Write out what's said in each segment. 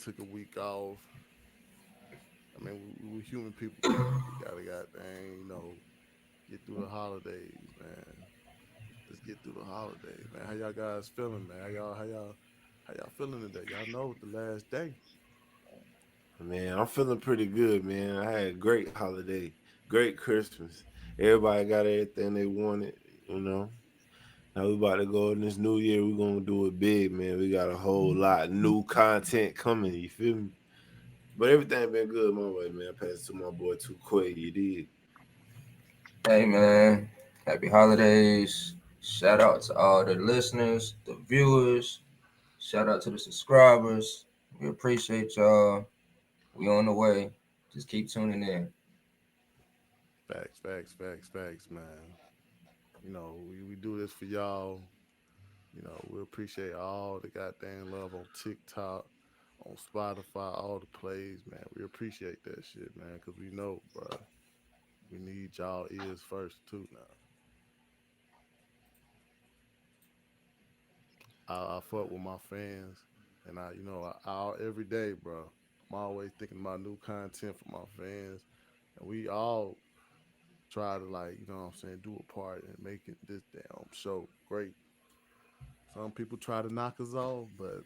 took a week off. I mean, we human people, man. We gotta goddamn, get through the holidays, man. Let's get through the holidays, man. How y'all guys feeling, man? How y'all feeling today? Y'all know the last day. Man, I'm feeling pretty good, man. I had a great holiday, great Christmas. Everybody got everything they wanted, you know. Now we about to go in this new year. We're gonna do it big, man. We got a whole lot of new content coming. You feel me? But everything been good my way, man. I passed it to my boy Too Quick. You did. Hey man, happy holidays. Shout out to all the listeners, the viewers. Shout out to the subscribers. We appreciate y'all. We on the way. Just keep tuning in. Facts, man. We do this for y'all. We appreciate all the goddamn love on TikTok, on Spotify, all the plays, man. We appreciate that shit, man, because we know, bro, we need y'all ears first, too, now. I fuck with my fans, and every day, bro, I'm always thinking about new content for my fans, and we all try to, like, what I'm saying, do a part in making this damn show great. Some people try to knock us off, but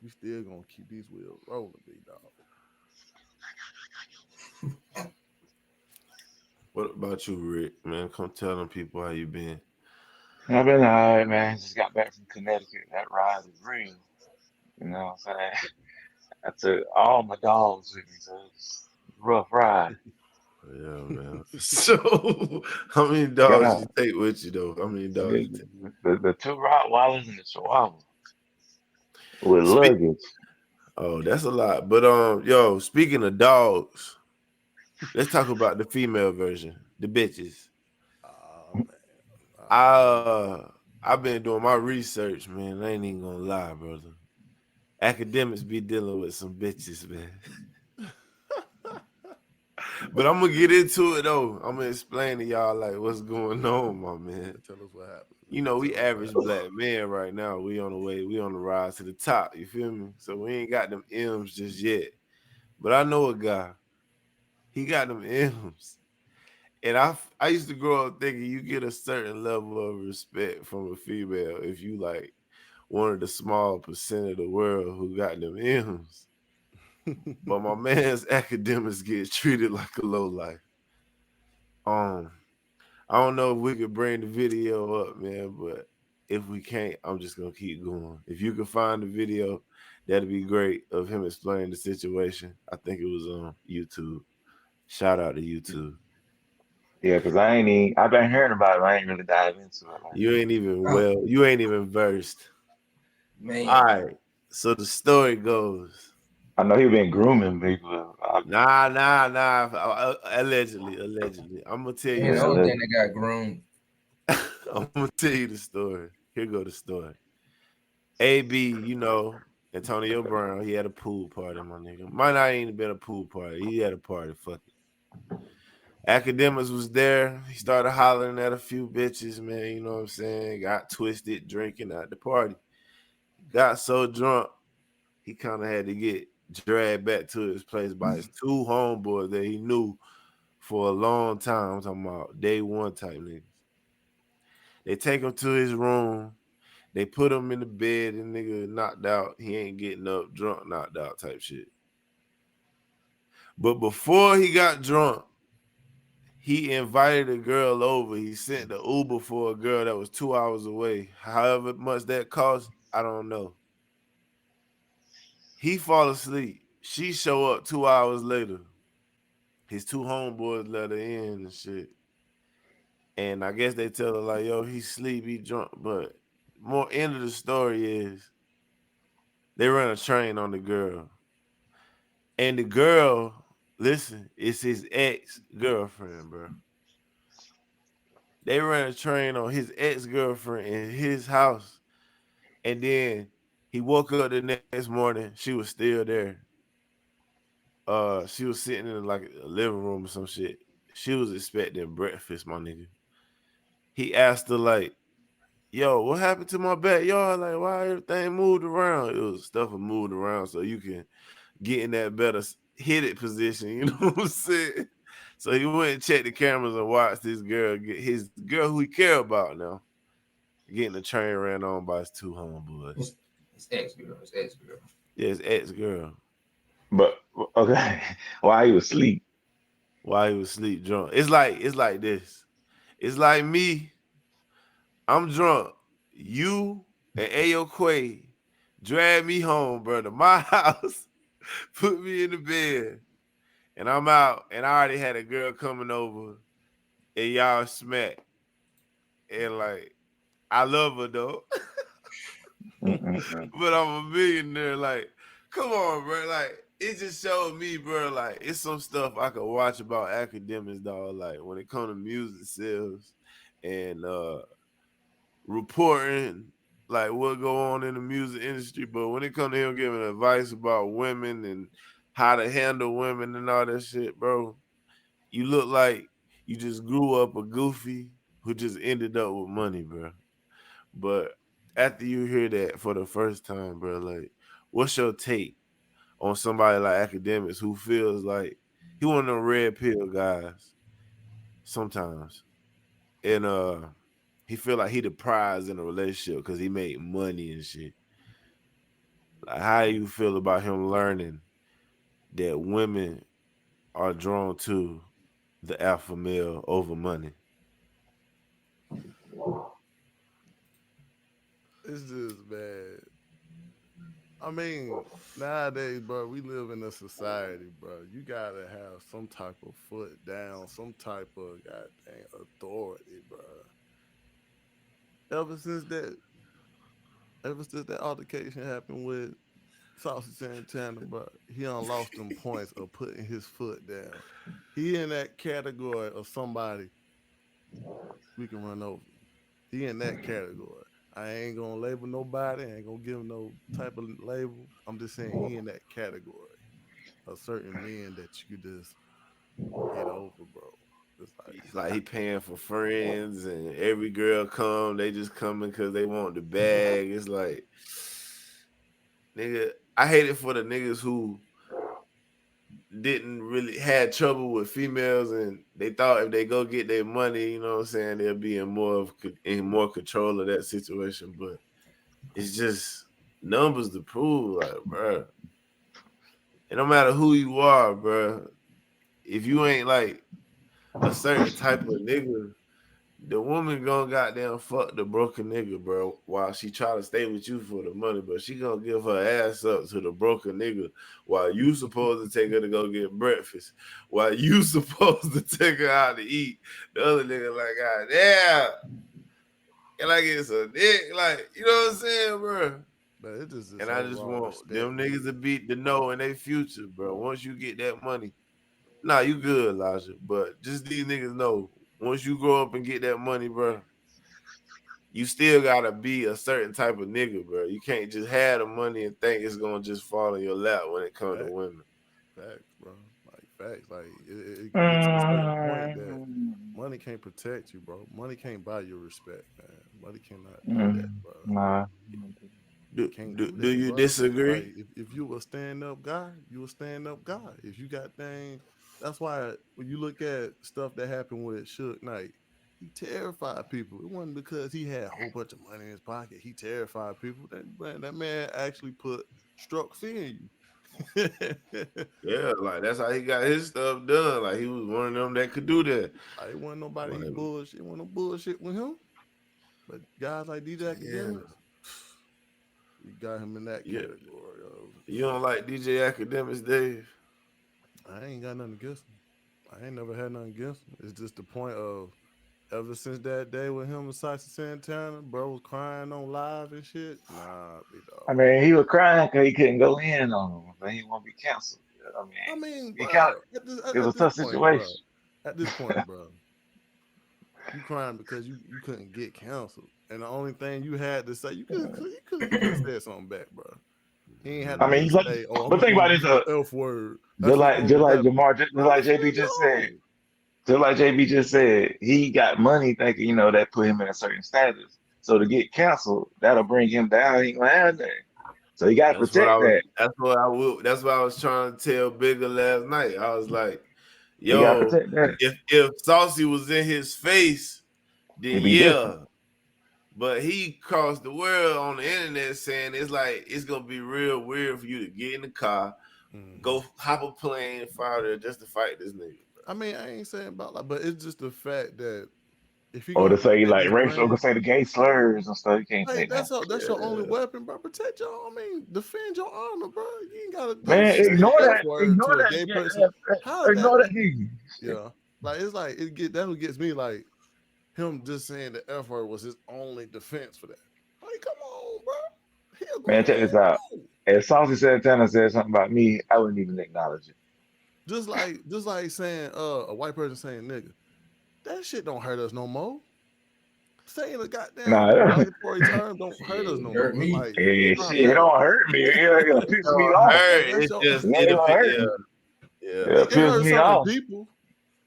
we still gonna keep these wheels rolling, big dog. What about you, Rick? Man, come tell them people how you been. I've been all right, man. Just got back from Connecticut. That ride is real. You know what I'm saying? I took all my dogs with me, so it's a rough ride. Yeah, man. So, how many Got dogs you out. take with you though? How many dogs you The, take? the two Rottweilers and the Chihuahua with Speak. luggage. Oh, that's a lot. But yo, speaking of dogs, let's talk about the female version, the bitches. Oh man, I've been doing my research, man. I ain't even gonna lie, brother. Academics be dealing with some bitches, man. But I'm gonna get into it though. I'm gonna explain to y'all like what's going on, my man. tell us what happened. You know, we Tell us what average happened. black men right now. We on the way, we on the rise to the top. You feel me? So we ain't got them M's just yet. But I know a guy. He got them M's. And I used to grow up thinking you get a certain level of respect from a female if you like one of the small percent of the world who got them M's. But my man's academics get treated like a low life. Um, I don't know if we could bring the video up, man, but if we can't, I'm just gonna keep going. If you can find the video, that'd be great of him explaining the situation. I think it was on YouTube. Shout out to YouTube. Yeah, because I've been hearing about it, but I ain't really dive into it like You that. ain't even Oh, you ain't even versed. All man. right. So the story goes. I know he been grooming people. Nah. Allegedly. I'm gonna tell you Man, the the Yeah, only story. thing that got groomed. I'm gonna tell you the story. Here go the story. AB, Antonio Brown, he had a pool party, my nigga. Might not even been a pool party. He had a party. Fuck it. Academics was there. He started hollering at a few bitches, man. You know what I'm saying? Got twisted drinking at the party. Got so drunk, he kind of had to get dragged back to his place by his two homeboys that he knew for a long time. I'm talking about day one type niggas. They take him to his room. They put him in the bed and nigga knocked out. He ain't getting up, drunk, knocked out type shit. But before he got drunk, he invited a girl over. He sent the Uber for a girl that was 2 hours away. However much that cost, I don't know. He fall asleep. She show up 2 hours later. His two homeboys let her in and shit. And I guess they tell her like, yo, he sleep, he drunk. But more end of the story is they run a train on the girl. And the girl, listen, it's his ex-girlfriend, bro. They ran a train on his ex-girlfriend in his house. And then he woke up the next morning. She was still there. She was sitting in like a living room or some shit. She was expecting breakfast, my nigga. He asked her like, yo, what happened to my backyard? Like, why everything moved around? It was stuff moved around so you can get in that better hit it position. You know what I'm saying? So he went and checked the cameras and watched this girl get his girl who he care about now getting the train ran on by his two homeboys. His ex girl. His ex girl. Yeah, his ex girl. But okay, while he was asleep. While he was sleep drunk. It's like this. It's like me. I'm drunk. You and Ayo Quay drag me home, bro, to my house, put me in the bed, and I'm out, and I already had a girl coming over, and y'all smack. And like, I love her though, Mm-mm-mm. but I'm a millionaire. Like, come on, bro. Like, it just showed me, bro, like, it's some stuff I could watch about academics, dog. Like, when it comes to music sales and reporting like what go on in the music industry, but when it comes to him giving advice about women and how to handle women and all that shit, bro, you look like you just grew up a goofy who just ended up with money, bro. But after you hear that for the first time, bro, like, what's your take on somebody like academics who feels like he one of them red pill guys sometimes, and he feel like he the prize in a relationship because he made money and shit. Like, how do you feel about him learning that women are drawn to the alpha male over money? It's just bad. I mean, nowadays, bro, we live in a society, bro. You gotta have some type of foot down, some type of goddamn authority, bro. Ever since that, ever since that altercation happened with Saucy Santana, bro, he done lost them points of putting his foot down. He in that category of somebody we can run over. He in that category. I ain't gonna label nobody. I ain't gonna give him no type of label. I'm just saying he in that category of certain men that you could just get over, bro. It's like, It's like he paying for friends and every girl come, they just coming because they want the bag. It's like, nigga, I hate it for the niggas who didn't really had trouble with females and they thought if they go get their money, you know what I'm saying, they'll be in more control of that situation. But it's just numbers to prove, like, bro. It don't matter who you are, bro. If you ain't like a certain type of nigga, the woman gonna goddamn fuck the broken nigga, bro, while she try to stay with you for the money, but she gonna give her ass up to the broken nigga while you supposed to take her to go get breakfast, while you supposed to take her out to eat. The other nigga like, God damn, and like it's a dick, like, you know what I'm saying, bro? but it just this And I whole just raw want respect, them man. niggas to beat the know in their future, bro. Once you get that money, nah, you good, Elijah. But just these niggas know once you grow up and get that money, bro, you still gotta be a certain type of nigga, bro. You can't just have the money and think it's gonna just fall in your lap when it comes to Facts, women. facts, bro. Like facts. Like it get to a certain point that Mm, money can't protect you, bro. Money can't buy your respect, man. Money cannot do that, mm, bro. nah. It Do, can't do, do do that, you bro. Like disagree? if you a stand up guy, you a stand up guy. If you got things, that's why when you look at stuff that happened with Suge Knight, he terrified people. It wasn't because he had a whole bunch of money in his pocket. He terrified people. That man actually put struck fear in you. Yeah, like that's how he got his stuff done. Like he was one of them that could do that. Like, it wasn't nobody Like, bullshit. It wasn't no bullshit with him. But guys like DJ yeah, Academics, we got him in that yeah. category of You don't like DJ Academics, Dave? I ain't got nothing against him. I ain't never had nothing against him. It's just the point of ever since that day with him and Sasha Santana, bro was crying on live and shit. Nah, big I dog. mean, he was crying because he couldn't go in on him, but he won't be canceled. I mean, I mean, he kind of bro, it was at a this tough point, bro, situation. you crying because you couldn't get canceled, and the only thing you had to say, you could have said something back, bro. He ain't had to I mean, just he's like, say, "Oh, I'm but gonna think about use this. the F word." Just That's what's like gonna just like happen. Jamar, just Bro, like just JB let it just said, go. just like JB just said, he got money thinking, that put him in a certain status. So to get canceled, that'll bring him down. He ain't gonna have that. So you gotta That's what I protect was. that. That's what I was trying to tell Bigger last night. I was like, You gotta "Yo, protect that. if Saucy was in his face, then It'd be different. yeah." But he crossed the world on the internet saying it's like it's gonna be real weird for you to get in the car, Mhm. go hop a plane, fly there just to fight this nigga. I mean, I ain't saying about like, but it's just the fact that if you're Or to gonna say protect like this racial, or brand, say the gay slurs and stuff. You can't say like that. that's your only Yeah, weapon, bro. Protect your, I mean, defend your honor, bro. You ain't gotta go Man, say the ignore F that. word Ignore to a that. gay Yeah, person. How is that? ignore that nigga. Yeah, like it's like that's what gets me. Like him just saying the F word was his only defense for that. Like, come on, bro. He a Man, grown check this man out. too. If Saucy Santana said something about me, I wouldn't even acknowledge it. Just like saying a white person saying nigga. That shit don't hurt us no more. Saying a goddamn Nah, derogatory term don't hurt us Shit, no hurt more. me. Like, yeah. stop shit, it that. don't hurt me. It'll piss me No, off. Like hurt. that's It your just It ain't it'll gonna be hurt yeah, me. yeah. It'll it piss hurts me certain off. people,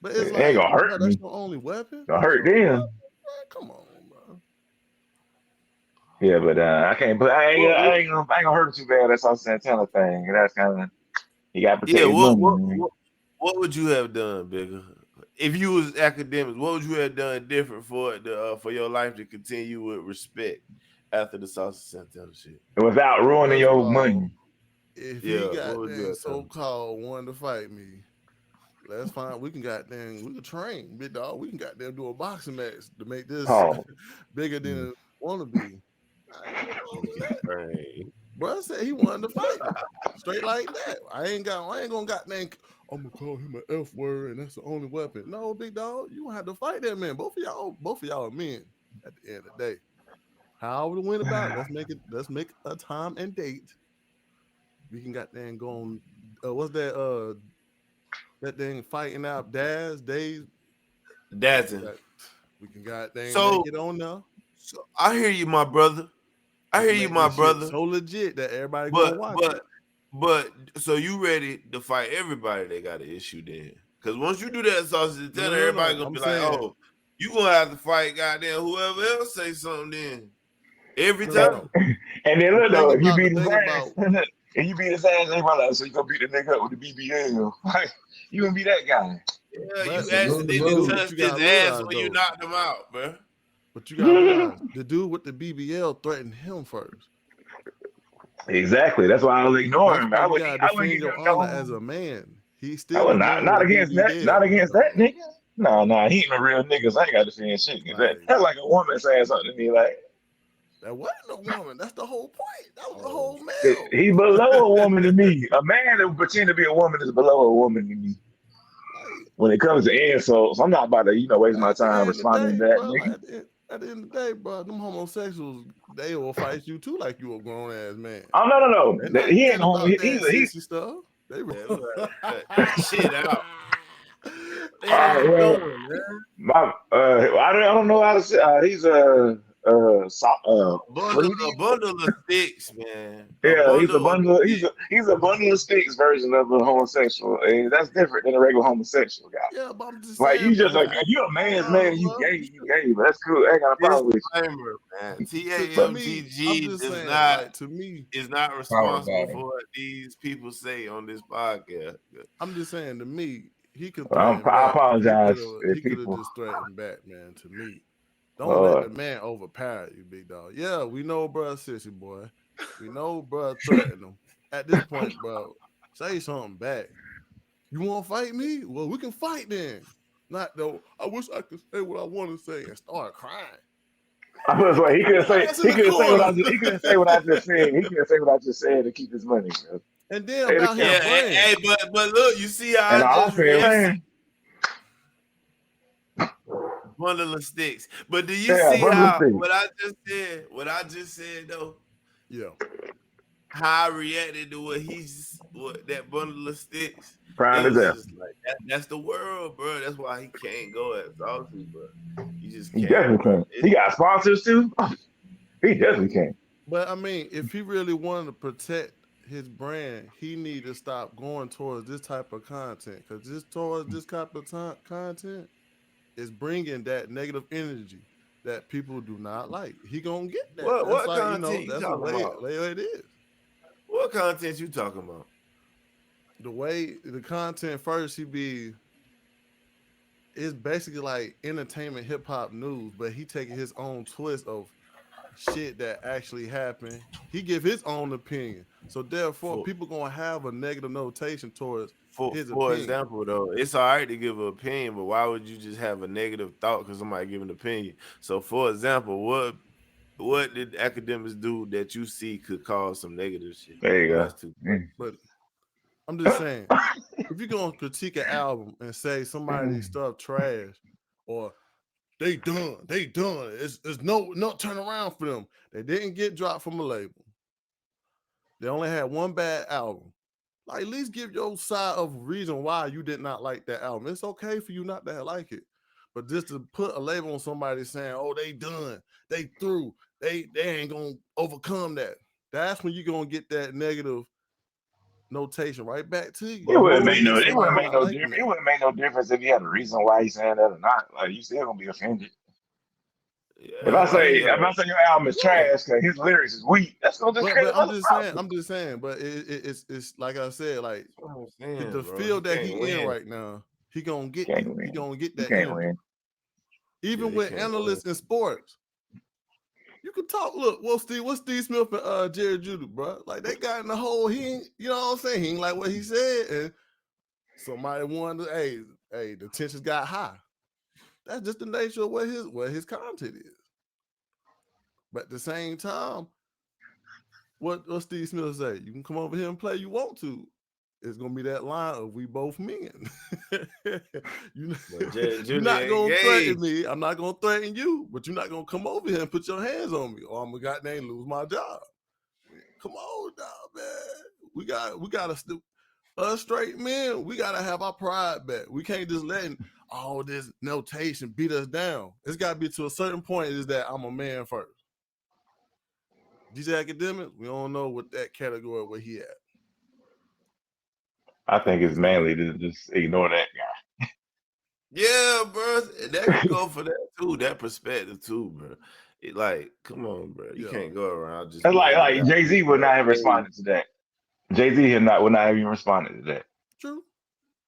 but it's It ain't like, gonna hurt bro, that's me. your only weapon. It'll That's hurt your only them. weapon, bro. Come on, bro. Yeah, but I can't. But What, what, I ain't gonna hurt him too bad. That's Saucy Santana thing. That's kind of he got to protect yeah, his money, man. what would you have done, Bigger? If you was academics, what would you have done different for your life to continue with respect after the Saucy Santana shit? Without ruining First of your all, money. if he Yeah, what got would you then have so done? called wanted to fight me, let's find we can train, big dog. We can goddamn do a boxing match to make this Oh, bigger than mm, it wanna be. I ain't no problem with that. Right. Bro said he wanted to fight me. Straight like that. I ain't gonna goddamn I'm gonna call him an F word and that's the only weapon. No, big dog, you gonna have to fight that man. Both of y'all are men at the end of the day. How we win about it, let's make a time and date. We can goddamn go on what's that thing fighting out days. We That's can it. got we can goddamn make So, it on now. so I hear you, my brother. I We hear can you, make my this shit brother. so legit that everybody gonna But watch it. but but so you ready to fight everybody that got an issue then? Because once you do that sausage No, dinner, no, no, everybody no. gonna I'm be like, saying oh, you gonna have to fight goddamn whoever else say something then. Every no, no, and, no. time. and then look though, if you The beat his thing ass, about if you beat his ass, they probably like, so you gonna beat the nigga up with the BBL. Like you gonna be that guy. Yeah, but you It's a lose accidentally but lose. you touched his gotta ass realize when you though, knocked him out, bro. the dude with the BBL threatened him first. Exactly. That's why I was ignoring That's him. why you gotta I wouldn't defend give him your honor as no. a man. He's I still would a man with not a against that. Not BBL, big against that dog. nigga. No, no, he ain't no real niggas. I ain't got to defend shit. 'Cause Like that's like a woman saying something to me like that wasn't a woman. That's the whole point. That was the Oh whole shit. he's male. below a woman to me. A man that pretend to be a woman is below a woman to me. Like When it comes to insults, I'm not about to, waste my at the time end of the responding day, to that bro, nigga. at the end of the day, bro, them homosexuals, they will fight you too like you a grown ass man. Oh no, no, no. They're not He ain't nothing home. about that He sissy stuff. They Yeah, we gotta cut that shit out. What the they hell you well, doing, man? my I don't know how to say. He's what do A you? bundle of sticks, man. A Yeah, he's a bundle of bundle. sticks. He's a bundle of sticks version of a homosexual. And that's different than a regular homosexual guy. yeah, but I'm just Like saying, you bro, just if like you you a grown man's honor, man, bro, you gay, but that's cool. I ain't got a problem with Disclaimer, man. to me, I'm TAMTG just does saying, not like to me, is not Power responsible battle. for what these people say on this podcast. I'm just saying to me, he can you. threaten I back. apologize He if could have people. just threatened back, man. To me, don't let Uh, the man overpower you, big dog. Yeah, we know, bro, sissy boy. We know, bro, threaten him. At this point, bro, say something back. You want to fight me? Well, we can fight then. Not though. I wish I could say what I want to say and start crying. I was like, Get your ass in he the couldn't say what corner. he couldn't say what I just said. He couldn't say what I just said to keep his money. Man. And then Say it about his again. Yeah, brand. hey, but look, you see how And I I just said, reacted? man, Bundle of sticks. But do you yeah, see bundle of how sticks. what I just said? What I just said though? Yeah. How I reacted to what that bundle of sticks. It Prime was example. just like that's the world, bro. That's why he can't go at Saucy, bro. He just He can't, definitely bro. can't. He got sponsors too. He definitely can't. But I mean, if he really wanted to protect his brand, he need to stop going towards this type of content because this type of content is bringing that negative energy. that people do not like. He gonna get that. That's What like, you know, content you that's the talking way about? it is. What content you talking about? The way the content first, he be it's basically like entertainment hip hop news, but he taking his own twist of shit that actually happened. He give his own opinion. So therefore For people gonna have a negative notation towards his for opinion. example, though, it's all right to give an opinion, but why would you just have a negative thought because somebody give an opinion? So, for example, what did academics do that you see could cause some negative shit? There you I'm gonna go. ask two Mm. questions. But I'm just saying, if you're gonna critique an album and say somebody's Mm. stuff trash or they done, it's no turn around for them. They didn't get dropped from a label. They only had one bad album. Like, at least give your side of reason why you did not like that album. It's okay for you not to like it. But just to put a label on somebody saying, oh, they done, they through, they ain't gonna overcome that. That's when you're gonna get that negative notation right back to you. It You wouldn't will make no. get It wouldn't somebody make not no liking difference. It that. wouldn't make no difference if you had a reason why he's saying that or not. Like you still gonna be offended. If Yeah, I like say if I say your album is Yeah. trash because his lyrics is weak, that's gonna just create But another problem. I'm just saying, but it's like I said, like that's what I'm saying, the bro. He field that can't he in win. right now, he gonna You get can't that. He win. gonna get You that can't energy. win. Yeah, Even he with can't win. analysts in sports, you can talk. Look, what's Steve Smith and Jerry Judy, bro? Like they got in the hole. He ain't, you know what I'm saying? He ain't like what he said, and somebody wanted, hey, the tensions got high. That's just the nature of what his content is. But at the same time, what Steve Smith say? You can come over here and play you want to. It's gonna be that line of we both men. you But Judge you're Judy not ain't gonna gay. threaten me. I'm not gonna threaten you, but you're not gonna come over here and put your hands on me, or I'm gonna goddamn lose my job. Come on, dog, man. We gotta us straight men. We gotta have our pride back. We can't just let all this notation beat us down. It's gotta be to a certain point. Is that I'm a man first. DJ Academics, we don't know what that category where he at. I I'm think it's just saying. manly to just ignore that Yeah, bro. That could guy. go for that too. That perspective too, bro. It, like, come on, bro. You Yeah, can't go around just It's being a like guy. Jay Z would not have Hey, responded to that. Jay Z would not have even responded to that. true.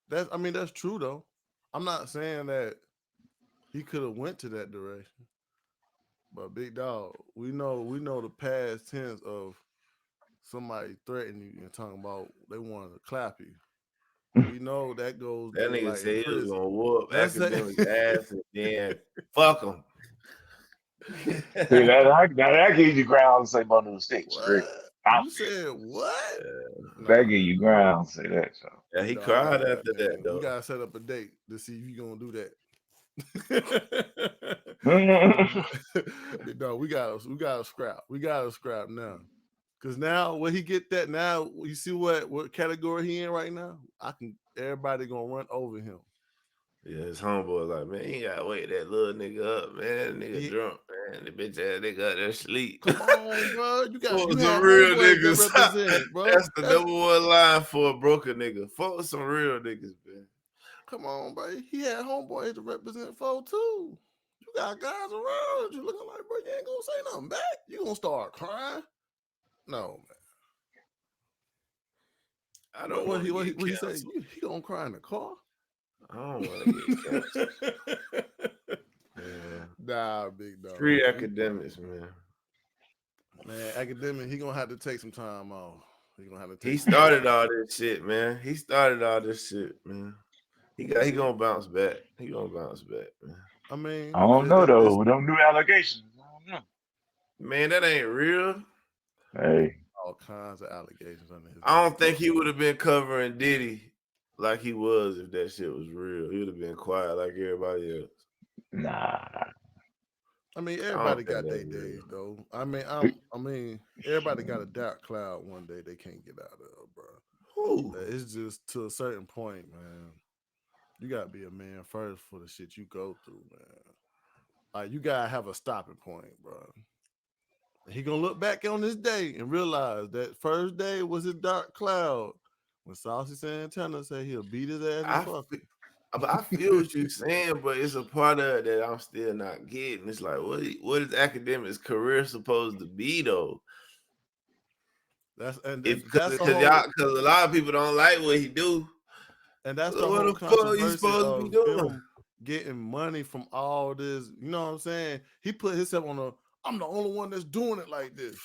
That's true though. I'm not saying that he could have went to that direction, but big dog, we know the past tense of somebody threatening you and talking about they wanted to clap you. We know that goes that to nigga like in said he was prison. gonna whoop Let's say academics ass and then fuck him. See that gives you ground to say bundle of sticks, Rick. what? I, You said what? that Nah, gives you ground to say that. So Yeah, big he dog, cried after that we though. gotta set up a date to see if you gonna do that. Big dog, we gotta scrap. We gotta scrap now. Cause now when he get that, now you see what category he in right now. Everybody gonna run over him. Yeah, his homeboy like, man, he gotta wake that little nigga up, man. That nigga He, drunk, man. The bitch ass nigga out there sleep. come on, bro. Fuck You with some had real homeboys that niggas. represented, bro. That's the number one line for a broken nigga. Fuck with some real niggas, man. Come on, bro. He had homeboys to represent for too. You got guys around you looking like, bro, you ain't gonna say nothing back. You gonna start crying? No, man. I don't want to get What he say? canceled. He gonna cry in the car? I don't want to get canceled. Yeah. Nah, big dog. Free academics, man. Man, academic, he gonna have to take some time off. He gonna have to He take some time started off. all this shit, man. He started all this shit, man. He See, gonna bounce back. He gonna bounce back, man. I I mean, don't know though. With them new allegations, I don't know. Man, that ain't real. Hey, all kinds of allegations under his I name. don't think he would have been covering Diddy like he was if that shit was real. He would have been quiet like everybody else. nah. I mean, I don't everybody think got that's their real. days though. I mean, everybody got a dark cloud one day they can't get out of, bro. Whew. It's just to a certain point, man. You gotta be a man first for the shit you go through, man. Like you gotta have a stopping point, bro. He gonna look back on this day and realize that first day was his dark cloud when Saucy Santana said he'll beat his ass and I fuck fe- him. But I feel what you're saying, but it's a part of it that I'm still not getting. It's like, what is academics' career supposed to be though? That's If that's the because whole y'all because a lot of people don't like what he do. and that's the So what whole the fuck you controversy supposed to be of doing? him getting money from all this. You know what I'm saying? He put himself on a. I'm the only one that's doing it like this,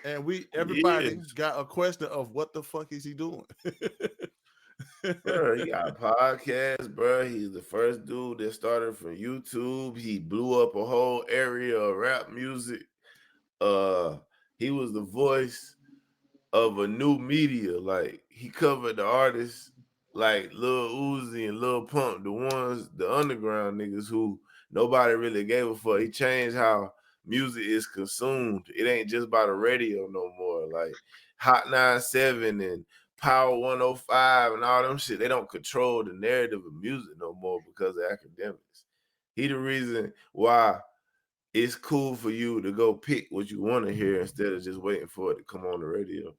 and everybody Yes, got a question of what the fuck is he doing? bro. He got a podcast, bro. He's the first dude that started from YouTube. He blew up a whole area of rap music. Uh, he was the voice of a new media. Like he covered the artists like Lil Uzi and Lil Pump, the underground niggas who nobody really gave a fuck. He changed how music is consumed. It ain't just by the radio no more. Like Hot 97 and Power 105 and all them shit, they don't control the narrative of music no more because of academics. He the reason why it's cool for you to go pick what you want to hear instead of just waiting for it to come on the radio.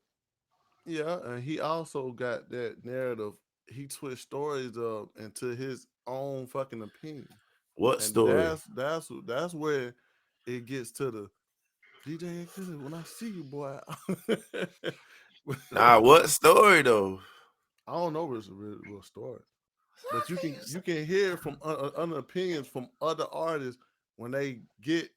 Yeah, and he also got that narrative. He twist stories up into his own fucking opinion, What and story? that's where it gets to the DJ Exhibit. When I see you, boy, Nah, what story though? I don't know if it's a real story, but How can you you say? can hear from other opinions from other artists when they get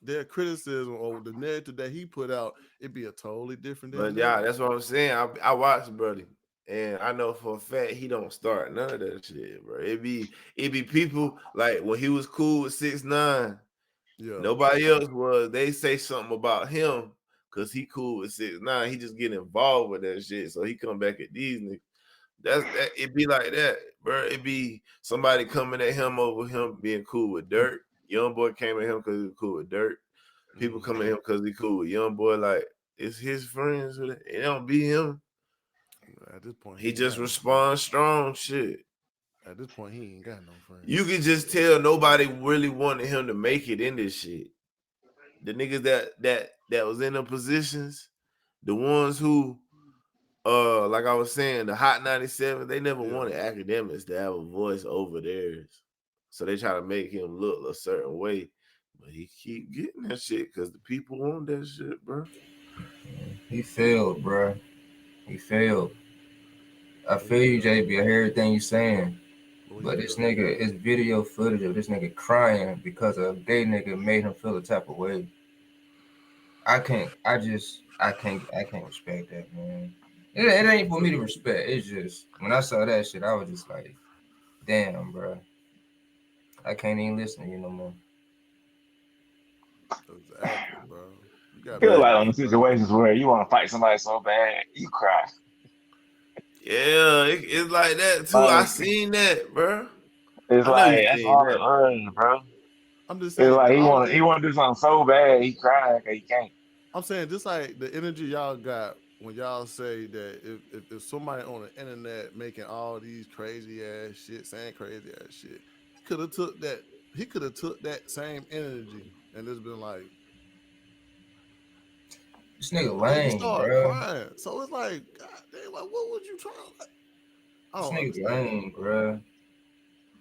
their criticism or the narrative that he put out. It'd be a totally different than But that. yeah, that's what I'm saying. I watched Brody, and I know for a fact he don't start none of that shit, bro. It be people like when he was cool with 6ix9ine. Yeah. Nobody else was. They say something about him because he cool with 6ix9ine. He just get involved with that shit, so he come back at these niggas. That it be like that, bro. It be somebody coming at him over him being cool with Dirt. Young boy came at him because he was cool with Dirt. People come at Hmm. him because he cool with Young boy. Like it's his friends. It don't be him. At this point, he He ain't just got no friends. responds strong. Shit. At this point, he ain't got no You friends. can just tell nobody really wanted him to make it in this shit. The niggas that was in the positions, the ones who like I was saying, the Hot 97, they never Yeah. wanted academics to have a voice over theirs. So they try to make him look a certain way. But he keep getting that shit because the people want that shit, bro. He failed, bro. He failed. I What feel he you, failed? JB. I hear everything you saying. What he But this failed at? nigga, his video footage of this nigga crying because a gay nigga made him feel a type of way. I can't. I can't respect that, man. It ain't for me to respect. It's just when I saw that shit, I was just like, damn, bro. I can't even listen to you no more. Exactly, bro. You I gotta be feel But like on the careful, bro. situations where you want to fight somebody so bad, you cry. yeah, it's like that too. I Like seen that, bro. it's I know you like that's seen all it that. was, bro. I'm just It's saying like that he all want it. he want to do something so bad, he cry because he can't. I'm saying just like the energy y'all got when y'all say that if somebody on the internet making all these crazy ass shit, saying crazy ass shit, he could have took that. He could have took that same energy and just been like, This nigga but then he lame, started bro. crying. So it's like, God damn, like what would you try? Like, I This don't nigga understand, lame, bro. bro.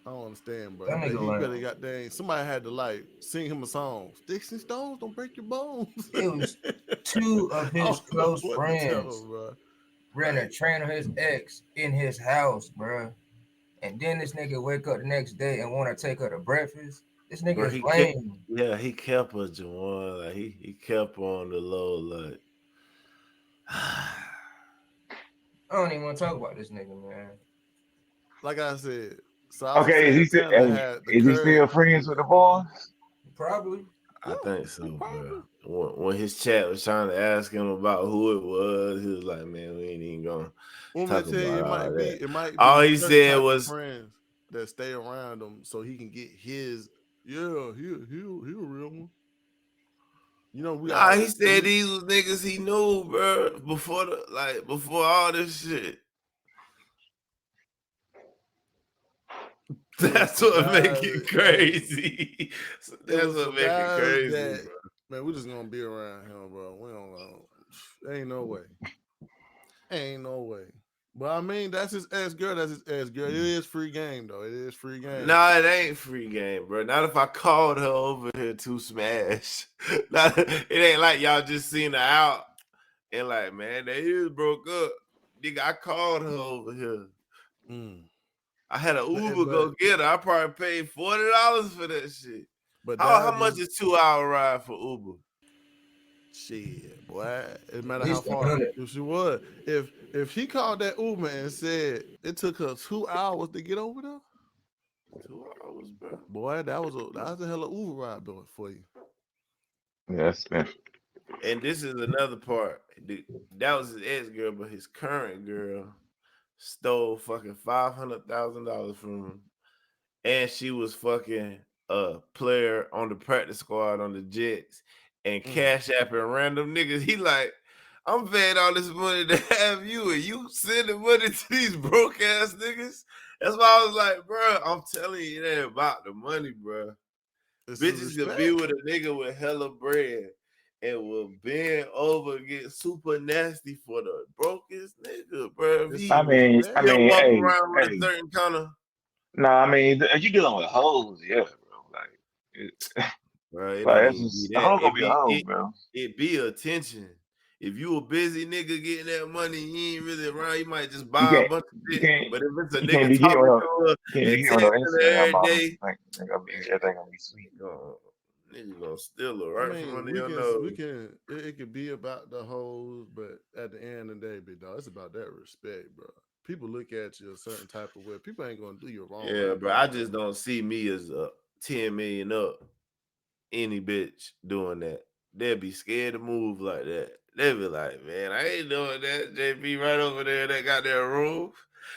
I don't understand, bro. That nigga He better lame. got dang. Somebody had to like sing him a song. Sticks and stones don't break your bones. It was two of I his don't know close what to tell friends him, bro. renting a Like, train on his ex in his house, bro. And then this nigga wake up the next day and want to take her to breakfast. This nigga Bro, is he kept lame. yeah, he kept us, Jawan. Like he kept on the low, like I don't even want to talk about this nigga, man. like I said, South Okay, Santana had the is he still courage to friends do with the that. boys? Probably. I Yeah, think he so, bro. probably. When his chat was trying to ask him about who it was, he was like, "Man, we ain't even gonna Want me talk to tell you, about all that." it might All be he certain said type of was, friends that stay around him so he can get his. Yeah, he a real one. You know, "Nah." He said we these was niggas he knew, bro, before all this shit. it was That's some what make guys. it Hey, crazy. it That's was what some make it guys crazy, that bro. man. We just gonna be around him, bro. We don't. Ain't no way. Ain't no way. But I mean, that's his ex girl. That's his ex girl. It is free game though. It is free game. Nah, it ain't free game, bro. Not if I called her over here to smash. It ain't like y'all just seen her out and like, man, they is broke up. Nigga, I called her over here. Mm. I had an But, Uber but go get her. I probably paid $40 for that shit. but How that much was is 2 hour ride for Uber? shit, boy. It At matter how least a far. hundred. If she was, if he called that Uber and said it took her 2 hours to get over there, 2 hours, bro. boy, that was a hell of Uber ride doing for you. Yeah, that's expensive. And this is another part. That was his ex girl, but his current girl stole fucking $500,000 from him, and she was fucking a player on the practice squad on the Jets, and Mm. cash apping random niggas. He like, I'm paying all this money to have you, and you sending money to these broke ass niggas. That's why I was like, bro, I'm telling you, it ain't about the money, bro. This is Bitches could be respect. with a nigga with hella bread and will bend over and get super nasty for the brokest nigga, bro. If This he is I respect. still mean, walk hey, around with a hey. certain kind of, No, I mean, you dealing with hoes, yeah, bro. Like, it, bro, it like don't that's even be just a that. hoe gonna be a hoe, bro. It be attention. If you a busy nigga getting that money, he ain't really around. You might just You buy a can't, bunch of you shit. can't, But if it's a you can't nigga be getting talking with no, to her you can't be and getting with no texting her Instagram every models. day, Everything gonna be sweet. nigga gonna steal her I right from mean, under we your can nose. we can it could be about the hoes, but at the end of the day, big dog, it's about that respect, bro. People look at you a certain type of way. People ain't gonna do you wrong Yeah, like bro. that, I bro. just don't see me as a 10 million up. Any bitch doing that. They'll be scared to move like that. They'll be like, man, I ain't doing that. JB right over there that got their room.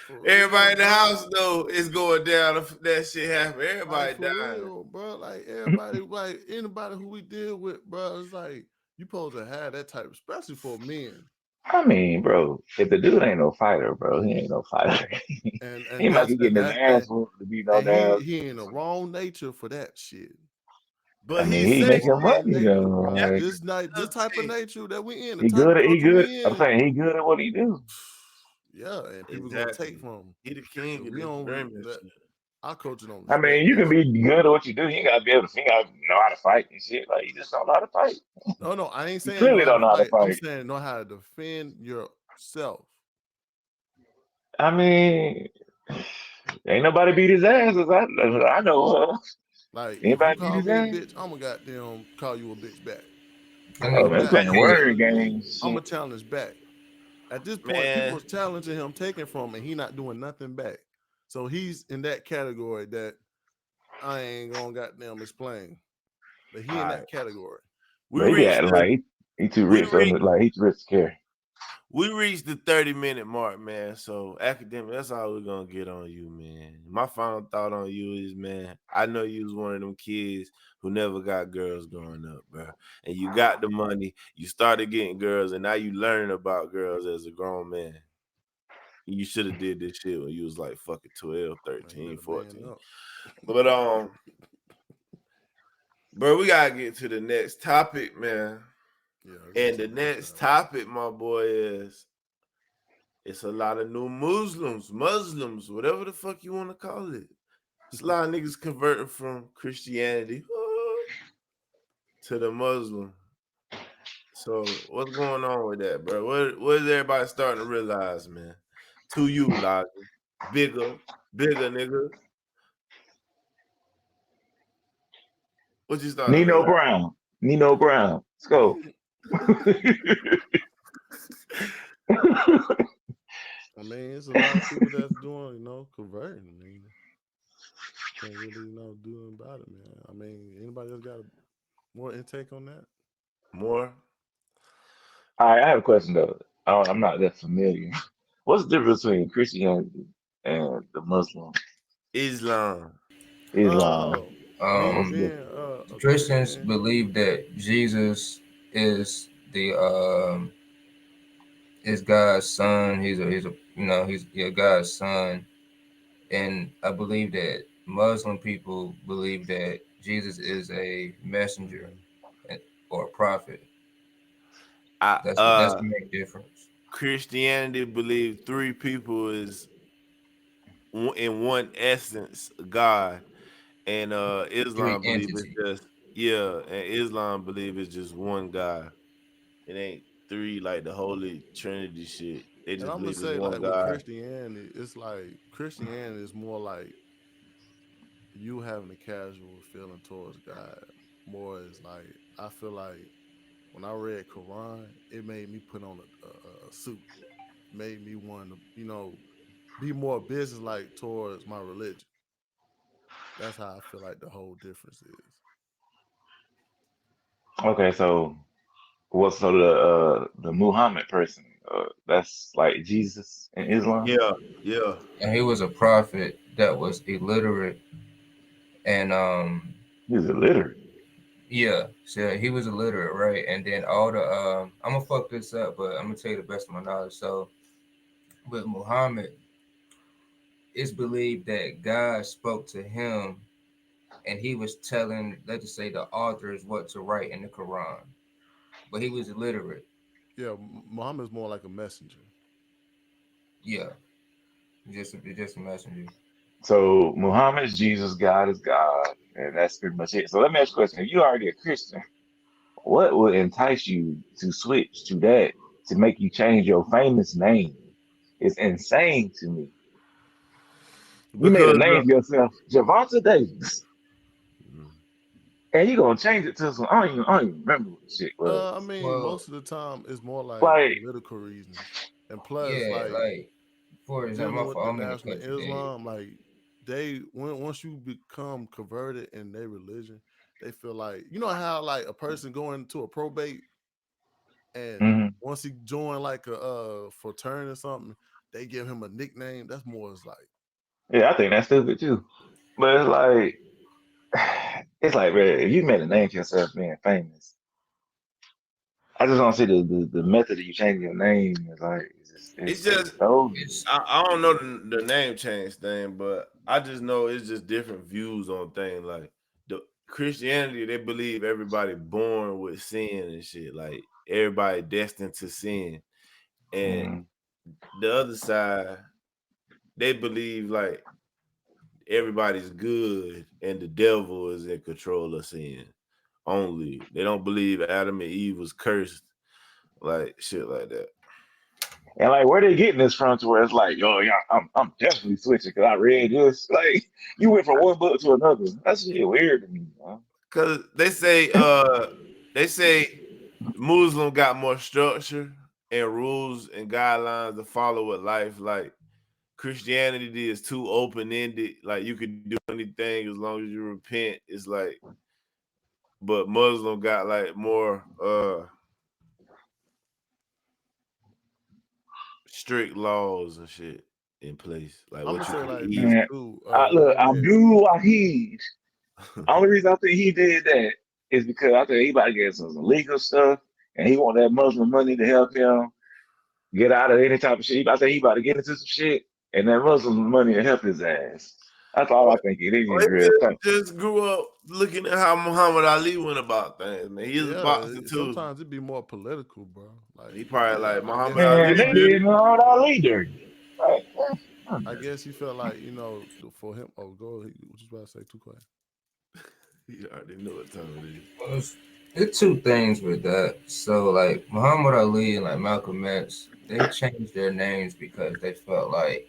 For real, Everybody in the bro. house know it's going down if that shit happen. Like Everybody for dying. real, bro. Like everybody, like anybody who we deal with, bro. It's like you supposed to have that type, especially for men. I mean, bro, if the dude ain't no fighter, bro, he ain't no fighter. And He might that's be getting his ass whooped to be no and damn. he in the wrong nature for that shit. But I mean, he He he in the say making wrong money nature, though. bro. Like, This night, this another type of thing. nature that we in, the he type good. of He culture good. we I'm in, saying he good at what he do. yeah. And people gonna take Exactly. from him. He the king 'Cause of we this don't. German That, shit. our culture don't I mean, respect you that can be shit. good at what you do. You gotta be able to. You gotta know how to fight and shit. Like you just don't know how to fight. No, no, I ain't You saying know clearly how to don't know how to fight. I'm fight. saying know how to defend yourself. I mean, ain't nobody beat his ass as I know of. Like if you Anybody beat call his me a ass? bitch, I'm gonna goddamn call you a bitch back. That Oh nigga If man, was that playing if you big. word challenge me, games. I'm Shit. gonna challenge back. At this point, people Man, is challenging him, taking from him, and he not doing nothing back. So he's in that category that I ain't gonna goddamn explain. But he all in right. that category. We But he be reached acting the like he too we rich. So reached like he too rich to care. We reached the 30-minute mark, man. So academic, that's all we're gonna get on you, man. My final thought on you is, man, I know you was one of them kids who never got girls growing up, bro. And you got the money, you started getting girls, and now you learning about girls as a grown man. You should have did this shit when you was like fucking 12, Man, you 13, better man 14. up. But bro, we gotta get to the next topic, man. Yeah, let's get And to the the next next topic. topic, my boy, is it's a lot of new Muslims, whatever the fuck you want to call it. It's a lot of niggas converting from Christianity to the Muslim. So what's going on with that, bro? What is everybody starting to realize, man? To you, Logic. Bigger, bigger nigga. What you starting to Nino realize? Brown. Nino Brown. Let's go. I mean, it's a lot of people that's doing, converting. I mean, can't really, do about it, man. I mean, anybody else got more intake on that? More All right, I have a question though. I'm not that familiar. What's the difference between Christianity and the Muslim Islam. Islam? Me Um, What's the being difference? a Christians Christian. believe that Jesus is God's son. He's God's son, and I believe that Muslim people believe that Jesus is a messenger Mhm. or a prophet. I That's the main difference. Christianity believes three people is in one essence God, and Three Islam believe it's entities. just yeah, and Islam believe it's just one God. It ain't three like the Holy Trinity shit. They And just I'm gonna believe it's say one like with God. Christianity, it's like Christianity is more like you having a casual feeling towards God. More is like I feel like when I read Quran, it made me put on a suit. Made me want to, be more business like towards my religion. That's how I feel like the whole difference is. Okay, so what's so the Muhammad person? That's like Jesus in Islam. Yeah, yeah. And he was a prophet that was illiterate, and He's illiterate. yeah, so he was illiterate, right? And then all the I'm gonna fuck this up, but I'm gonna tell you the best of my knowledge. So with Muhammad, it's believed that God spoke to him, and he was telling, let's just say, the authors what to write in the Quran, but he was illiterate. Yeah, Muhammad's more like a messenger. Yeah, just a messenger. So Muhammad's Jesus, God is God, and that's pretty much it. So let me ask you a question: if you already a Christian, what would entice you to switch to that to make you change your famous name? It's insane to me. You made a Because name for yourself, Gevonta Davis, mm, and you gonna change it to some. I don't even remember what the shit I was. mean, Well, most of the time it's more like Like, political reasons, and plus, yeah, like like for example, dealing my with fault, the I'm gonna national cut you dead. Islam, like once you become converted in their religion, they feel like how like a person going into a probate and mhm. once he join like a fraternity or something, they give him a nickname. That's more as like Yeah, I think that's stupid too. But it's like, man, if you made a name for yourself being famous, I just don't see the method of you changing your name is like it's it's just so. It's I don't know the name change thing, but I just know it's just different views on things. Like the Christianity, they believe everybody born with sin and shit. Like everybody destined to sin. And Mm. the other side, they believe like everybody's good and the devil is in control of sin only. They don't believe Adam and Eve was cursed, like shit like that. And like, where they getting this from? To where it's like, yo, yeah, I'm definitely switching because I read this. Like, you went from one book to another. That's shit weird to me, man. Cause they say Muslim got more structure and rules and guidelines to follow with life. Like Christianity is too open ended. Like you could do anything as long as you repent. It's like, but Muslim got like more strict laws and shit in place. Like I'm gonna what you say can like eat. this Man, too. When I look, read, Abdul Wahid. Only reason I think he did that is because I think he about to get some legal stuff, and he want that Muslim money to help him get out of any type of shit. I think he about to get into some shit, and that Muslim money will help his ass. That's all I think it Or is, he real talk. just grew up looking at how Muhammad Ali went about things, man. He was a boxer too. sometimes it be more political, bro. Like, He probably like I Muhammad guess he Ali Man, felt they like did did all that leader. Like, I guess he felt like for him. Oh, go. What you about to say? Too quiet. it. He already know what time it is. well, it's two things with that. So like Muhammad Ali and like Malcolm X, they changed their names because they felt like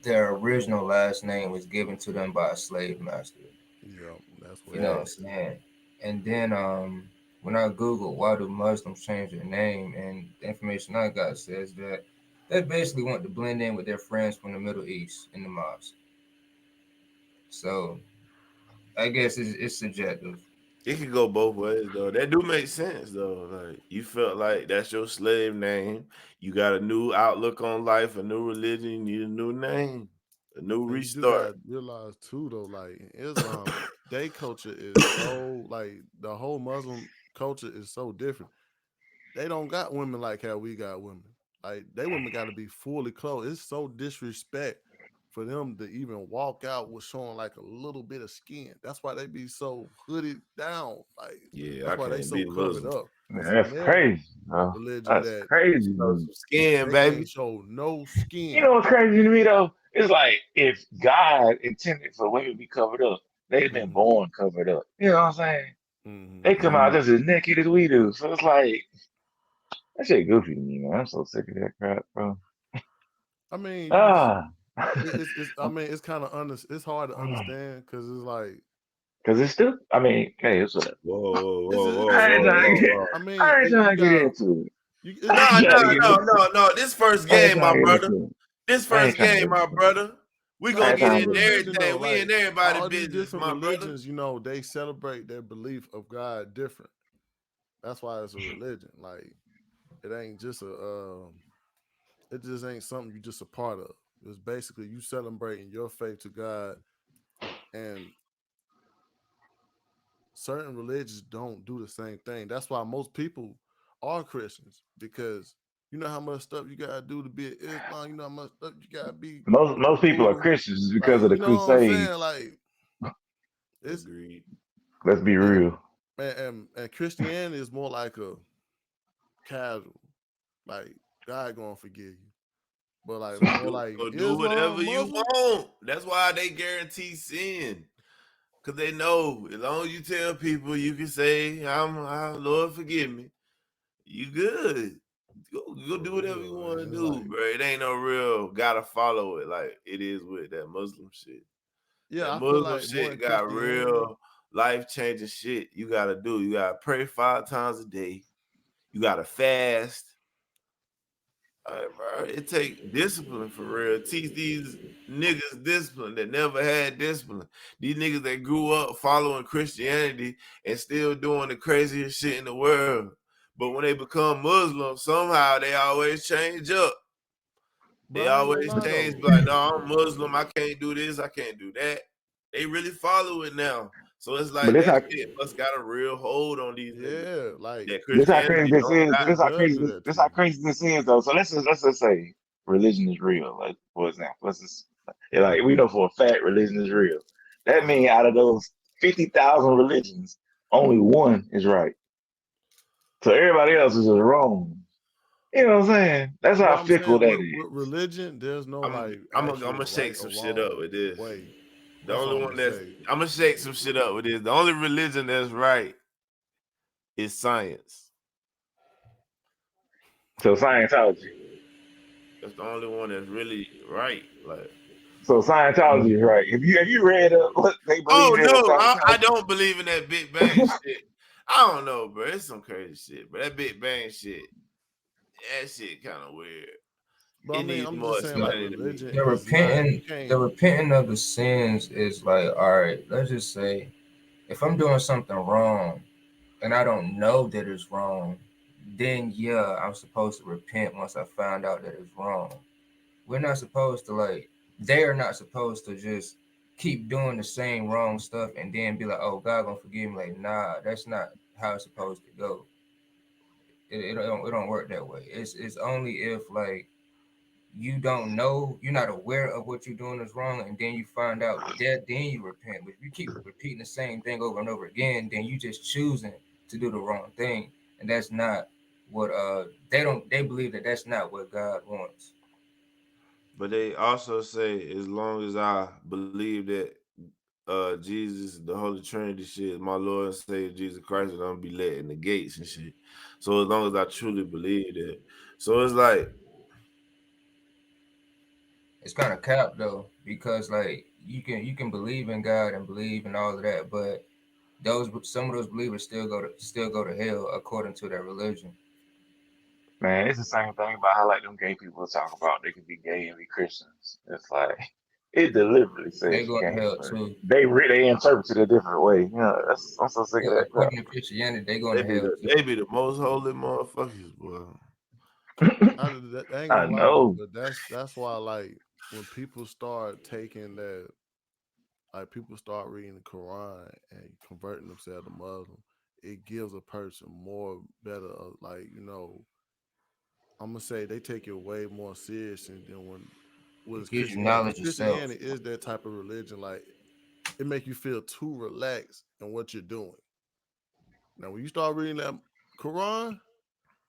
their original last name was given to them by a slave master. Yeah, that's what You it know what Fact. I'm is too. saying? And then when I Googled why do Muslims change their name, and the information I got says that they basically want to blend in with their friends from the Middle East in the mosque. So I guess it's subjective. It could go both ways though. That do make sense though. Like you felt like that's your slave name. You got a new outlook on life, a new religion. You need a new name, a new And you do restart. gotta realize too, though, like in Islam, they culture is so like the whole Muslim culture is so different. They don't got women like how we got women. Like they women got to be fully clothed. It's so disrespect for them to even walk out with showing like a little bit of skin. That's why they be so hooded down. Like Yeah, that's I why they can't so be covered Muslim. up. Man, It's that's another crazy, bro. religion That's that crazy, Show man. some skin, they can't baby. show no You skin. know what's crazy to me though? It's like if God intended for women to be covered up, they've been Hmm. born covered up. You know what I'm saying? Hmm. They come out just as naked as we do. So it's like that shit goofy to me, man. I'm so sick of that crap, bro. I mean, Ah, it's I mean, it's kind of it's hard to understand because it's like because it's still. I mean, hey, it's what Whoa, whoa, it's whoa, it's whoa, I ain't whoa, it, trying to whoa, it's. get. whoa. I mean, I ain't trying you to get got into it. you. I It's No, ain't you trying no, to got get no, into different. it. no, no. This first I ain't game, trying my to get brother. into it. This I ain't first trying to game, get my into it. brother. We No, I gonna ain't it's get a trying to into get into it. religion though. everything. We in Like everybody all these business, different my brother. religions, they celebrate their belief of God different. That's why it's a religion. Like it ain't just a it just ain't something you just a part of. It's basically you celebrating your faith to God, and certain religions don't do the same thing. That's why most people are Christians because you know how much stuff you gotta do to be an Islam. You know how much stuff you gotta be Most people are Buddha. Christians because Like of the you know what I'm saying? Crusades. Like it's Agreed. Let's be and real. and Christianity is more like a casual, like God gonna forgive you. But like So more do, like so do whatever Islam, you Muslim, want. That's why they guarantee sin. Cause they know as long as you tell people you can say, Lord forgive me, you good. Go for do whatever you real. want to And it's do, like, bro. It ain't no real gotta follow it like it is with that Muslim shit. yeah, That I feel Muslim like more in shit got Christianity. real life changing shit you gotta do. You gotta pray 5 times a day. You gotta fast. Bro, it take discipline for real. Teach these niggas discipline that never had discipline. These niggas that grew up following Christianity and still doing the craziest shit in the world. But when they become Muslim, somehow they always change up. But They I ain't gonna always lie change, though. be like, no, I'm Muslim. I can't do this. I can't do that. They really follow it now. So it's But like this that how shit must got a real hold on these niggas. Yeah, like That this how crazy Christianity this don't is. got. it does do that This to how you. crazy this is though. So let's just say religion is real. Like for example, let's just yeah, like we know for a fact religion is real. That Yeah. means out of those 50,000 religions, only one is right. So everybody else is just wrong. You know what I'm saying? That's But how I'm fickle saying that with is. religion, there's no I'm like I'm actual gonna shake right or some shit up wrong with this. way. The That's all only I'm one gonna that's say. I'm gonna shake some shit up with this. The only religion that's right is science. So Scientology. That's the only one that's really right. Like, So Scientology is right. Have you read what they believe oh in no, with I Scientology? don't believe in that Big Bang shit. I don't know, bro. It's some crazy shit, but that Big Bang shit, that shit kind of weird. But I It mean, needs I'm more just saying like explaining to me. religion The is not you repenting, the can't. repenting of the sins is like, all right, let's just say if I'm doing something wrong and I don't know that it's wrong, then yeah, I'm supposed to repent once I find out that it's wrong. We're not supposed to like they are not supposed to just keep doing the same wrong stuff and then be like, oh, God gonna forgive me. Like, nah, that's not how it's supposed to go. It don't work that way. It's only if like you don't know, you're not aware of what you're doing is wrong, and then you find out that, then you repent. But if you keep repeating the same thing over and over again, then you just choosing to do the wrong thing, and that's not what they believe that that's not what God wants. But they also say as long as I believe that Jesus, the Holy Trinity shit, my Lord and Savior Jesus Christ, and I'm gonna be let in the gates and shit. So as long as I truly believe that. So it's like, It's kind of cap though, because like you can believe in God and believe in all of that, but those some of those believers still go to hell according to their religion. Man, it's the same thing about how like them gay people talk about they can be gay and be Christians. It's like it deliberately They says you go to can't, hell but too. they interpret it a different way. You know, I'm so sick of that crap. According to Christianity, they go they to be hell the too. they be the most holy motherfuckers, boy. I ain't I gonna lie though, know, but that's why like when people start taking that, like people start reading the Quran and converting themselves to Muslim, it gives a person more better like I'm gonna say they take it way more serious than when was It gives you Christianity, because knowledge yourself. Christianity is that type of religion. Like it make you feel too relaxed in what you're doing. Now, when you start reading that Quran,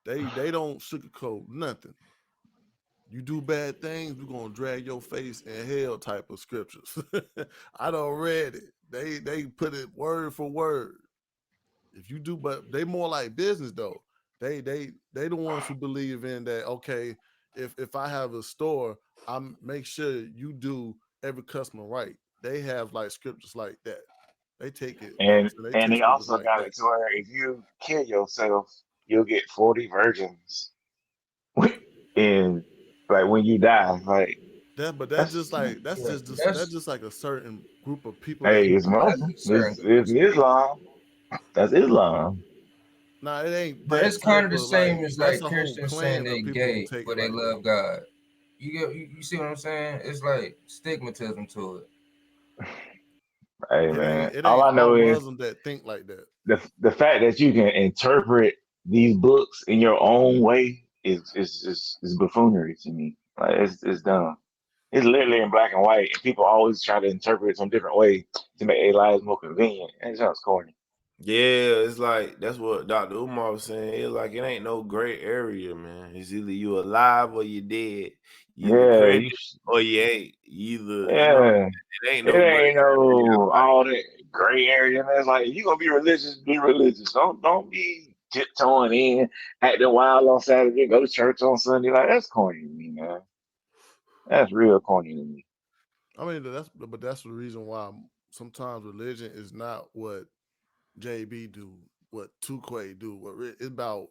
they don't sugarcoat nothing. You do bad things, we're gonna drag your face in hell type of scriptures. I don't read it. They put it word for word. If you do, but they more like business though. They the ones who believe in that. Okay, if I have a store, I make sure you do every customer right. They have like scriptures like that. They take it. You know what I'm And saying? They and take they scriptures also like got that. it to where if you kill yourself, you'll get 40 virgins. And like when you die, like That, but that's that's just like Yeah, that's that's just like a certain group of people that hey, do it's that. that's Muslim. a certain group of It's people. Islam. That's Islam. Nah, it ain't But it's that kind type of the of like. same as That's like a whole Christians saying clan they of people who gay, take it but they like that. love God. You see what I'm saying? It's like stigmatism to it. Hey It man, ain't it all ain't I know all is Muslims that think like that. the fact that you can interpret these books in your own way is buffoonery to me. Like it's dumb. It's literally in black and white, and people always try to interpret it some different way to make their lives more convenient. And it sounds corny. Yeah, it's like that's what Dr. Umar was saying. It's like it ain't no gray area, man. It's either you alive or you dead. You either Yeah, credit or you ain't. You either, yeah. it ain't It no gray ain't area. no all that gray area. And it's like you gonna be religious, be religious. Don't be tiptoeing in, acting wild on Saturday, go to church on Sunday. Like that's corny to me, man. That's real corny to me. I mean, that's the reason why sometimes religion is not what JB do, what Tukwe do. It's about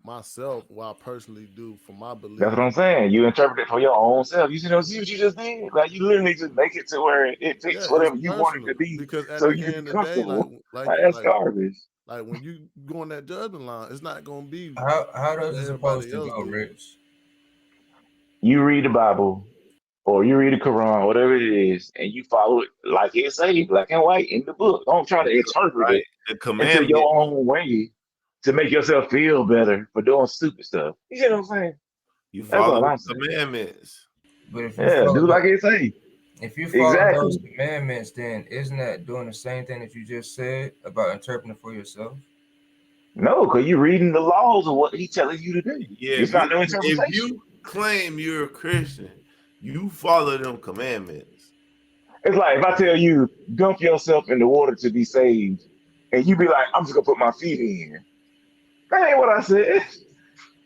myself, what I personally do for my That's belief. what I'm saying. You interpret it for your own self. See what you just did? Like you literally just make it to where it Yeah, fits it's whatever you want it personal to be, because at so the you can be end of the day, comfortable. Like that's like garbage. like when you go on that judgment line, it's not gonna be How does what it supposed everybody to else go, do. Rich? You read the Bible or you read the Quran, whatever it is, and you follow it like it say, black and white in the book. Don't try to interpret Right. it The into commandment. your own way to make yourself feel better for doing stupid stuff. You see what I'm saying? You That's follow all the I'm saying. commandments. But if you Yeah, follow do like it say. if you follow those Exactly. commandments, then isn't that doing the same thing that you just said about interpreting for yourself? No, because you're reading the laws of what he's telling you to do. Yeah, It's not no if interpretation. you claim you're a Christian, you follow them commandments. It's like if I tell you, dump yourself in the water to be saved, and you be like, I'm just gonna put my feet in. That ain't what I said.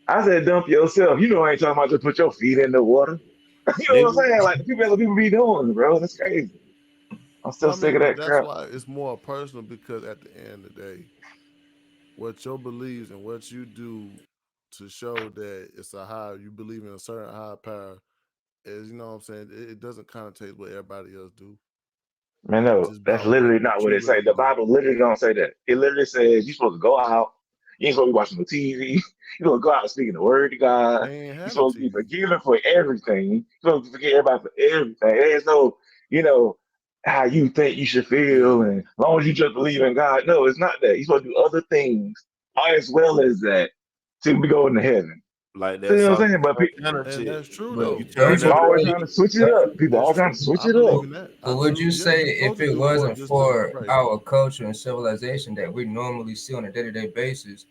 I said dump yourself. You know I ain't talking about just put your feet in the water. You know what I'm Nigga, saying? Like the people other people be doing, bro. That's crazy. I'm still I sick mean, of but that that's crap. why it's more personal because at the end of the day, what your beliefs and what you do to show that it's a high, you believe in a certain high power is, you know what I'm saying? It doesn't connotate what everybody else do. Man, It's no, just that's about literally what not what you it say. really The believe. Bible literally don't say that. It literally says you're supposed to go out. You ain't supposed to be watching the TV. You're supposed to go out and speaking the word to God. They ain't You're had no supposed to be TV. forgiven for everything. You're supposed to forgive everybody for everything. There's no, you know, how you think you should Yeah, feel, and as long as you just believe in God. No, it's not that. You're supposed to do other things as well as that to be going to heaven. like See that what I'm salt saying? But and pepper and shit. that's true But You though. turn don't people you that always believe? trying to switch it Don't up. you? People That's all trying to true. switch I it believe up. in that. I But would believe, you yeah, say you're supposed if to it do more wasn't just to for pray. our culture and civilization that we normally see on a day-to-day basis,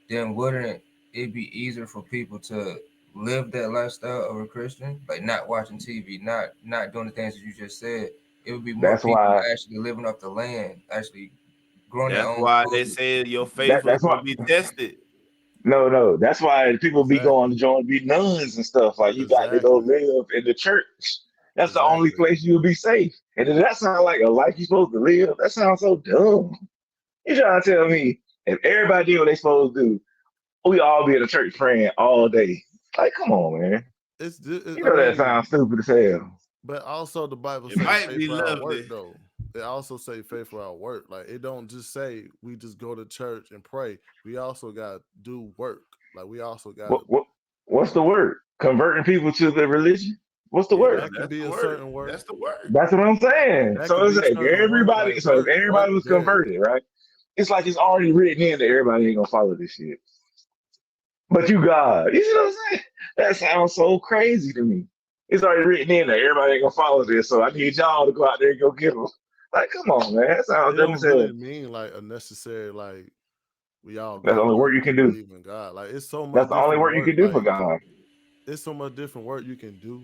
then wouldn't it be easier for people to live that lifestyle of a Christian, like not watching TV, not doing the things that you just said? It would be more That's people why. actually living off the land, actually growing their That's own why they food. said your faith was That's gonna why. be tested. No. That's why people be going to Exactly. join be nuns and stuff. Like you got to go Exactly. live in the church. That's the only Exactly. place you'll be safe. And does that sound like a life you're supposed to live? That sounds so dumb. You trying to tell me if everybody did what they supposed to do, we all be in the church praying all day? Like, come on, man. You I know that mean, sounds stupid as hell. but also the Bible It say might faith be for our work lovely. though. It also say faith for our work. Like it don't just say we just go to church and pray. We also got to do work. Like we also got What to. what what's the word? Converting people to the religion? What's the Yeah, word? That could that's be the a word. certain work. That's the word. That's what I'm saying. That So could it's be like certain work. everybody. Like So if work everybody was varied. converted, right? It's like it's already written in that everybody ain't gonna follow this shit. But you God. You see what I'm saying? That sounds so crazy to me. It's already written in there. Everybody ain't gonna follow this, so I need y'all to go out there and go get them. Like, come on, man. That sounds It dumb as don't hell. really mean like a necessary like we all That's the gotta only work work you to can do. believe in God. Like it's so That's much the only different work you work. can do for Like God. it's so much different work you can do.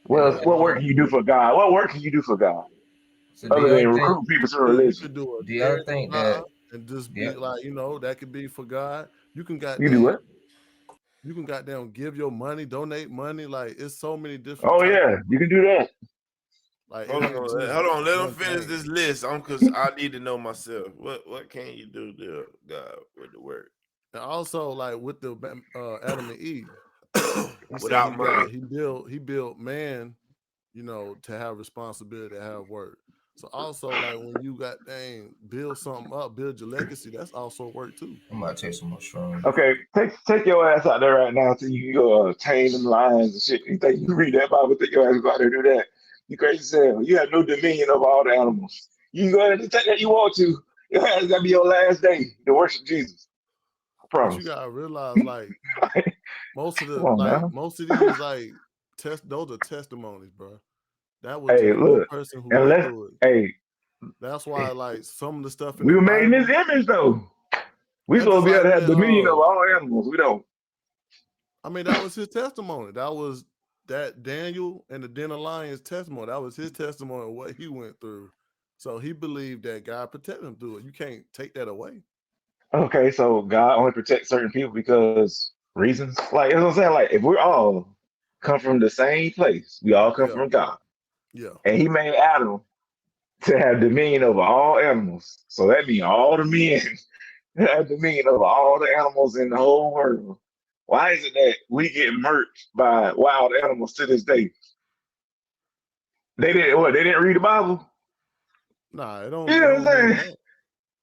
Yeah. Well, But what work can you do for God? What work can you do for God So do other y'all than think? recruit people to you religion? could do a Do y'all charity think that? job and just Yeah. be like, that could be for God. You can You do goddamn what? give your money, donate money. Like it's so many different Oh types yeah, of you can do that. like it Hold on, ain't just hold on. Let them one finish thing. this list. Cause I need to know myself. What can you do there, God, with the word And also like with the Adam and Eve, he said without money? he built man, to have responsibility, to have work. So also like when you got dang build something up, build your legacy, that's also work too. I'm about to take some mushrooms. Okay, take your ass out there right now so you can go tame them lions and shit. You think you read that Bible? Take your ass go out there and do that. You crazy as hell. You have no dominion over all the animals. You can go ahead and take that you want to. Your ass gotta be your last day to worship Jesus. I But you promise. gotta realize like Come on now. most of these like those are testimonies, bro. That was Hey, just one look, person who went unless through it. hey, That's why like some of the stuff in we the were made in this Bible, image though. We that's just supposed to be like able to have when dominion over all animals. We don't. I mean that was his testimony. That was that Daniel and the Den of Lions testimony. That was his testimony of what he went through. So he believed that God protected him through it. You can't take that away. Okay, so God only protects certain people because reasons. Like, you know what I'm saying? Like, if we're all come from the same place, we all come Yeah, from God, yeah. and He made Adam to have dominion over all animals. So that means all the men have dominion over all the animals in the whole world. Why is it that we get murked by wild animals to this day? They didn't what? They didn't read the Bible. Nah, You it know what I'm don't mean saying? that.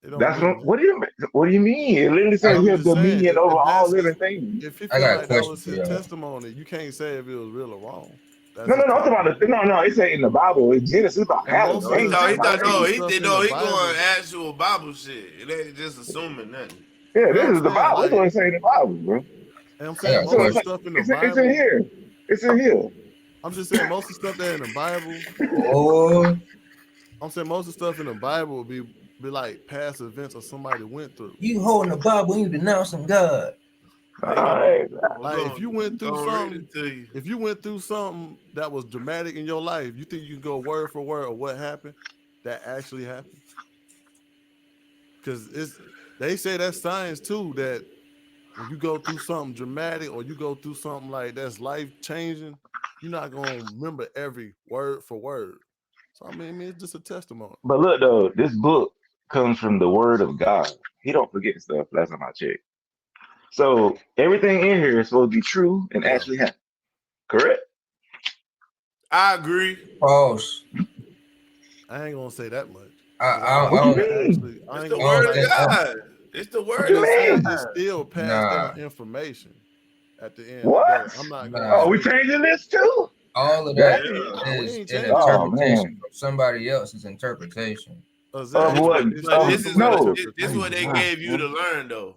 It don't That's mean what. that. What do you mean? It literally I, says I'm you have just saying dominion over if all that's his living things. if he I feel got a like that question was for his y'all. testimony, you can't say if it was real or wrong. That's No, his no, no. I'm talking about testimony. no. It say in the Bible, in Genesis about And Adam. most No, of They he ain't the thought talking he about thought most of no, the Adam. he stuff did in the no, he going Bible, actual Bible shit. It ain't just assuming nothing. Yeah, and this I'm is the saying Bible. This is like what it's saying in the Bible, bro. and I'm I saying got a So most of the question. stuff in the it's in Bible, here. It's in here. I'm just saying most of the stuff that in the Bible, Oh, I'm saying most of the stuff in the Bible would be like past events or somebody went through. you holding the Bible and you denouncing God. All Like right. I'm like if going you went to through read it something, to you. if you went through something that was dramatic in your life, you think you can go word for word of what happened that actually happened? Because they say that's science too, that when you go through something dramatic or you go through something like that's life changing, you're not gonna remember every word for word. So I mean, it's just a testimony. But look though, this book comes from the Word of God. He don't forget stuff. Last time I checked. So everything in here is supposed to be true and Yeah, actually happen. Correct? I agree. Pause. I ain't gonna say that much I, because I I, know I What you don't, that mean? actually I It's ain't the I gonna don't word of say think. God. It's the What word I'm you of just saying God. it mean? still passed Nah, down information at the end of the day. What? I'm not gonna nah. Oh, we say changing this too? All of Damn. that Yeah. nah, we is ain't an changing Oh shit. interpretation man. from somebody else's interpretation. Of Exactly, This what? what but it's but still this Of is somebody's what no. this what interpretation. they Ah, gave you man. to learn though.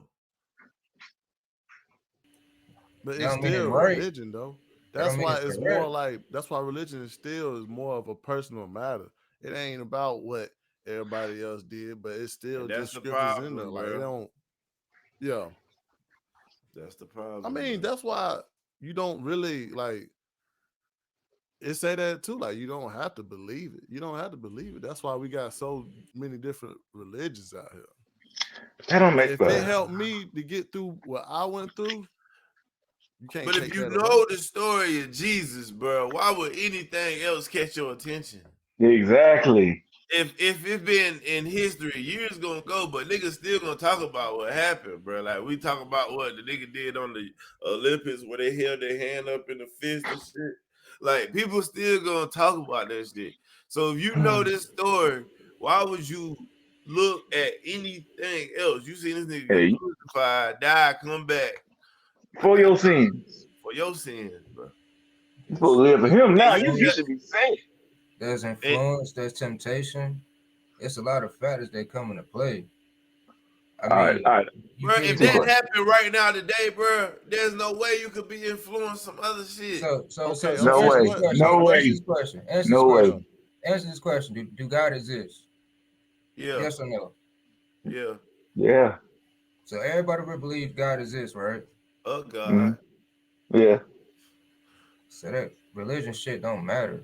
But That it's don't mean it's still right. religion though. That don't That's mean why it's it's more correct. like that's why religion is more of a personal matter. It ain't about what everybody else did, but it's still And that's just the scriptures in there. problem, Like it bro. don't yeah. That's the I problem, mean, bro. that's why you don't really like it say that too. Like you don't have to believe it. You don't have to believe it. That's why we got so many different religions out here. That don't But make if it helped me to get through what I went through, you can't But if take you that away. know the story of Jesus, bro, why would anything else catch your attention? exactly. If it been in history, years gonna go, but niggas still gonna talk about what happened, bro. Like we talk about what the nigga did on the Olympics where they held their hand up in the fist and shit. Like people still gonna talk about that shit. So if you know this story, why would you look at anything else? You see this nigga get Hey, crucified, die, come back. Like for that your sins. for your sins, bro. You supposed to live for him And now. you You Influence, should be saved. there's and influence, there's temptation. It's a lot of factors that come into play. I All right, mean, all right. you Bro, get if it Two that that. questions. happened right now today, bro, there's no way you could be influenced some other shit. Okay, No Answer okay, this way. what question. No what Answer way. this question. Answer this No yeah. question. way. Answer this question. Do God exist? Yeah, Yes or no? yeah. Yeah. So everybody will believe God exists, right? Oh hmm God. Yeah. So that religion shit don't matter.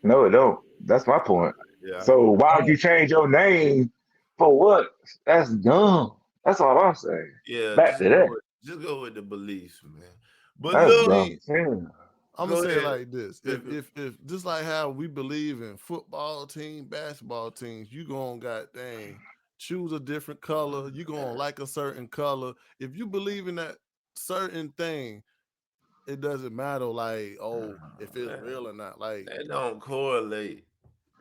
No, it don't. That's my point. Yeah. So why would Uh, you change your name for what? That's dumb. That's all I'm saying. Yeah, Back to that. just go with the beliefs, man. But That's I look, dumb. mean, Yeah. I'm gonna go say it ahead. like this: Nigga. if just like how we believe in football team, basketball teams, you gonna got dang choose a different color. You gonna like a certain color. If you believe in that certain thing, it doesn't matter like if it's That, real or not. Like that don't correlate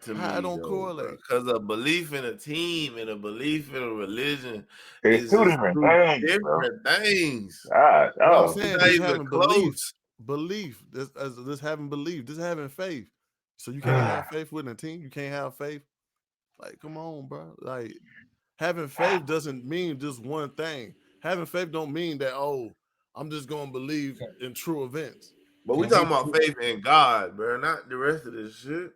to how it me don't though, bro. correlate. Because a belief in a team and a belief in a religion It's is two just different two things, bro. different things. God, But I'm oh. It's saying not just even having close. belief, this having belief, just having faith. So you can't have faith within a team. You can't have faith. Like, come on, bro. Like having faith doesn't mean just one thing. Having faith don't mean that I'm just gonna believe can, in true events. But we can we talking about prove? faith in God, bro, not the rest of this shit.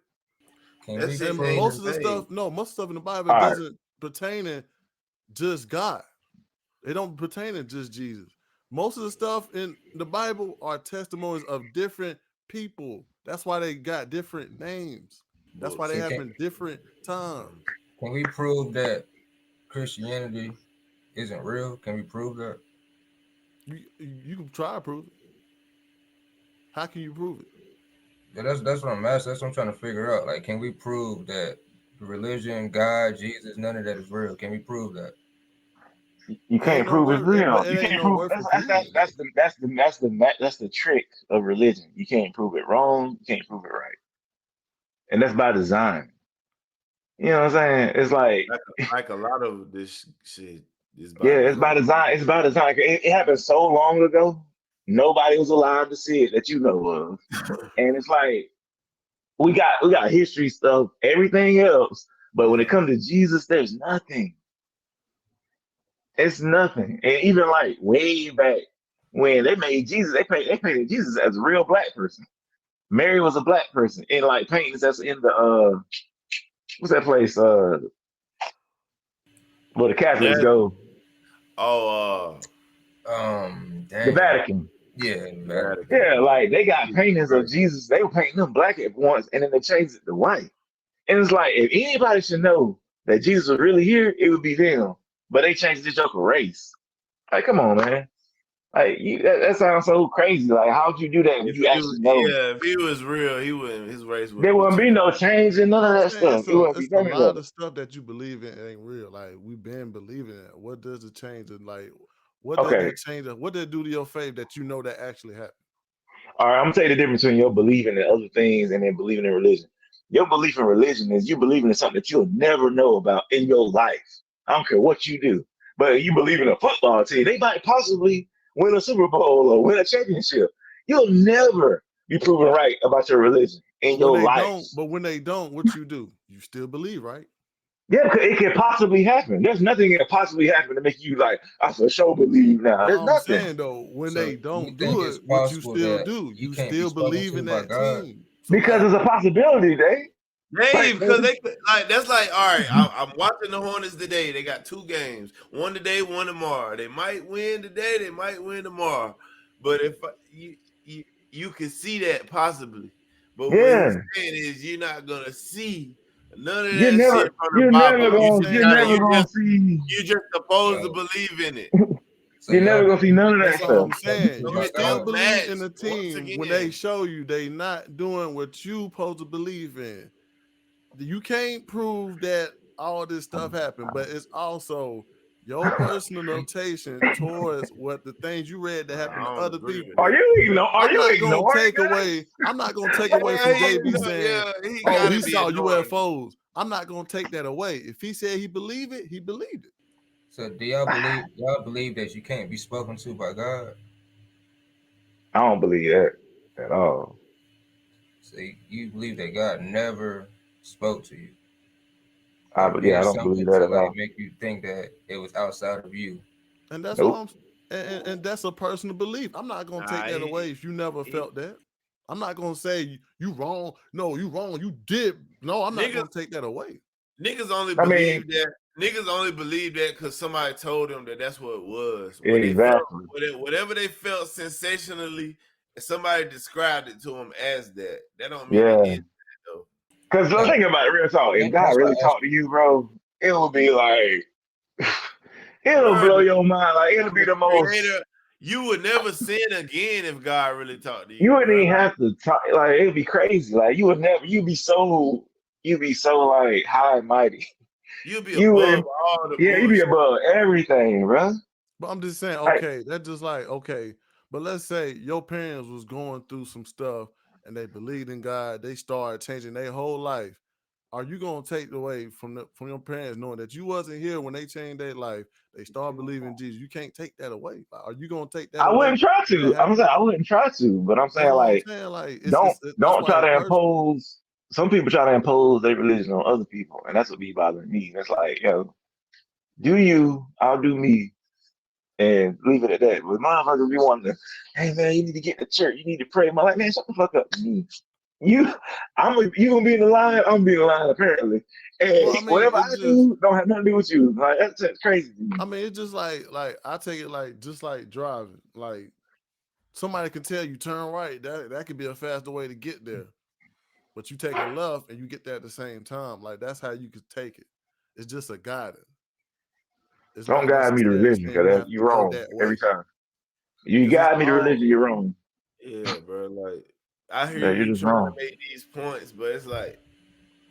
Can That we shit And ain't prove? most the of the same. stuff, no, most stuff in the Bible All right. doesn't pertain to just God. It don't pertain to just Jesus. Most of the stuff in the Bible are testimonies of different people. That's why they got different names. That's why they Books. So happen different times. can we prove that Christianity isn't real? Can we prove that? You can try to prove it. How can you prove it? Yeah, that's what I'm asking. That's what I'm trying to figure out. Like, can we prove that the religion, God, Jesus, none of that is real? Can we prove that? You It ain't can't no prove it's worth, real. but it You ain't can't no prove worth for proving it though. that's the trick of religion. You can't prove it wrong. You can't prove it right, and that's by design. You know what I'm saying? It's like, Like a lot of this shit is by yeah, it's design. by design. It's by design. It happened so long ago. Nobody was alive to see it that you know of, and it's like we got history stuff, everything else, but when it Yeah. comes to Jesus, there's nothing. It's nothing. And even like way back when they made Jesus, they painted Jesus as a real black person. Mary was a black person in like paintings that's in the what's that place? Where the Catholics That go, oh the Damn. Vatican. Yeah, Vatican. Yeah, like they got paintings of Right. Jesus. They were painting them black at once, and then they changed it to white. And it's like if anybody should know that Jesus was really here, it would be them. But they changed the joke of race. Like, come on, man. Like that sounds so crazy. Like, how'd you do that when If you he actually know if he was real, he wouldn't his race there wouldn't be wouldn't be changed. no change in none of I'm that saying stuff. It wouldn't be it's a none of lot that. of stuff that you believe in ain't real. Like we've been believing it. What does it change? And like, what does Okay. that change? What did it do to your faith that you know that actually happened? All right, I'm gonna tell you the difference between your believing in other things and then believing in religion. Your belief in religion is you believing in something that you'll never know about in your life. I don't care what you do. But you believe in a football team, they might possibly win a Super Bowl or win a championship. You'll never be proven right about your religion in your life. But when they don't, what you do? You still believe, right? Yeah, because it can possibly happen. There's nothing that can possibly happen to make you like, I for sure believe now. There's I'm nothing. saying though, when So they you don't think do it's it, what you possible still that do? you You can't be still spoken believe to in by that God? team. So Because like, there's a possibility, they Dave, like because they like that's like all right. I'm watching the Hornets today. They got two games, one today, one tomorrow. They might win today, they might win tomorrow. But if you you can see that possibly, but what he's yeah. saying is you're not gonna see none of that shit from the I'm Bible. You I'm just You're saying gotta never though, gonna see you just supposed to So, believe in it. so you're y'all never gonna see believe none that of you that that's can't all stuff. be I'm spoken saying. to So You by it still don't God? believe match in the once team when they again. show you they not doing what you supposed to believe in. You can't prove that all this stuff happened, but it's also your personal notation towards what the things you read that I happened to don't other agree with people. Are that. you Are I'm you not gonna ignoring take away. I'm not gonna take away Yeah, from JB saying, yeah, he "Oh, gotta he be saw annoying. UFOs." I'm not gonna take that away. If he said he believed it, he believed it. So do y'all believe that you can't be spoken to by God? I don't believe that at all. So you believe that God never spoke to you? or Yeah, did I don't believe something that to at like all. make you think that it was outside of you? And that's what Nope. I'm and that's a personal belief. I'm not gonna take Nah, that away if you never he felt that. I'm not gonna say you wrong. No, you wrong. You did. No, I'm not niggas gonna take that away. niggas only I mean, believe that niggas only believe that because somebody told them that that's what it was. When they felt exactly. whatever they felt sensationally, somebody described it to them as that. That don't mean it is Yeah. that though. Because Like, think about it, real talk. If God that's why really I asked talked to you. you, bro, it would be like, it'll Bro, blow your mind. Like, it'll be the the most, creator, you would never sin again if God really talked to you you, wouldn't bro. even Like have to talk. Like, it'd be crazy. Like, you would never, you'd be so, like, high and mighty. you'll be You above wouldn't, all the yeah, you'd be bullshit. above everything, bro. But I'm just saying, Like, okay, that's just like okay. But let's say your parents was going through some stuff and they believed in God. They started changing their whole life. Are you gonna take away from your parents knowing that you wasn't here when they changed their life? They started believing in Jesus. You can't take that away. Like, are you gonna take that I away wouldn't try when that to. I'm happened? saying I wouldn't try to, but I'm That's saying, what I'm like, saying. Like that's don't why try it's to personal. impose. Some people try to impose their religion on other people, and that's what be bothering me. It's like, yo, do you, I'll do me, and leave it at that. But motherfuckers be wanting to, hey man, you need to get to church, you need to pray. I'm like, man, shut the fuck up. You, you gonna be in the line, I'm gonna be in the line apparently. And Well, I mean, whatever it I just do, don't have nothing to do with you. Like that's crazy to me. I mean, it's just like I take it like just like driving. Like somebody can tell you turn right. That could be a faster way to get there. But you take a left and you get there at the same time. Like that's how you could take it. It's just a guidance. It's Don't not guide me to necessarily religion, saying you because have to you're go wrong that every way. time. You It's guide me to all religion, you're wrong. Yeah, bro. Like I hear Yeah, you're you just trying to wrong. make these points, but it's like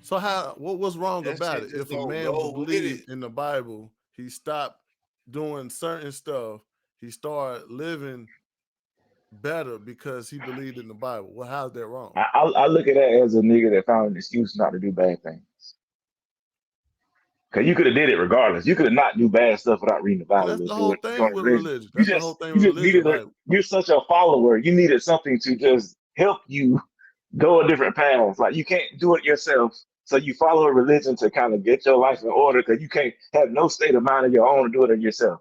so how what's wrong that about shit it? just If a don't man go with it. believed in the Bible, he stopped doing certain stuff, he started living better because he believed in the Bible. Well, how's that wrong? I look at that as a nigga that found an excuse not to do bad things. Cause you could have did it regardless. You could have not do bad stuff without reading the And Bible that's or the whole doing thing with religion. religion. That's the whole thing You with just religion. needed a. Like You're such a follower. You needed something to just help you go a different path. Like you can't do it yourself. So you follow a religion to kind of get your life in order because you can't have no state of mind of your own to do it yourself.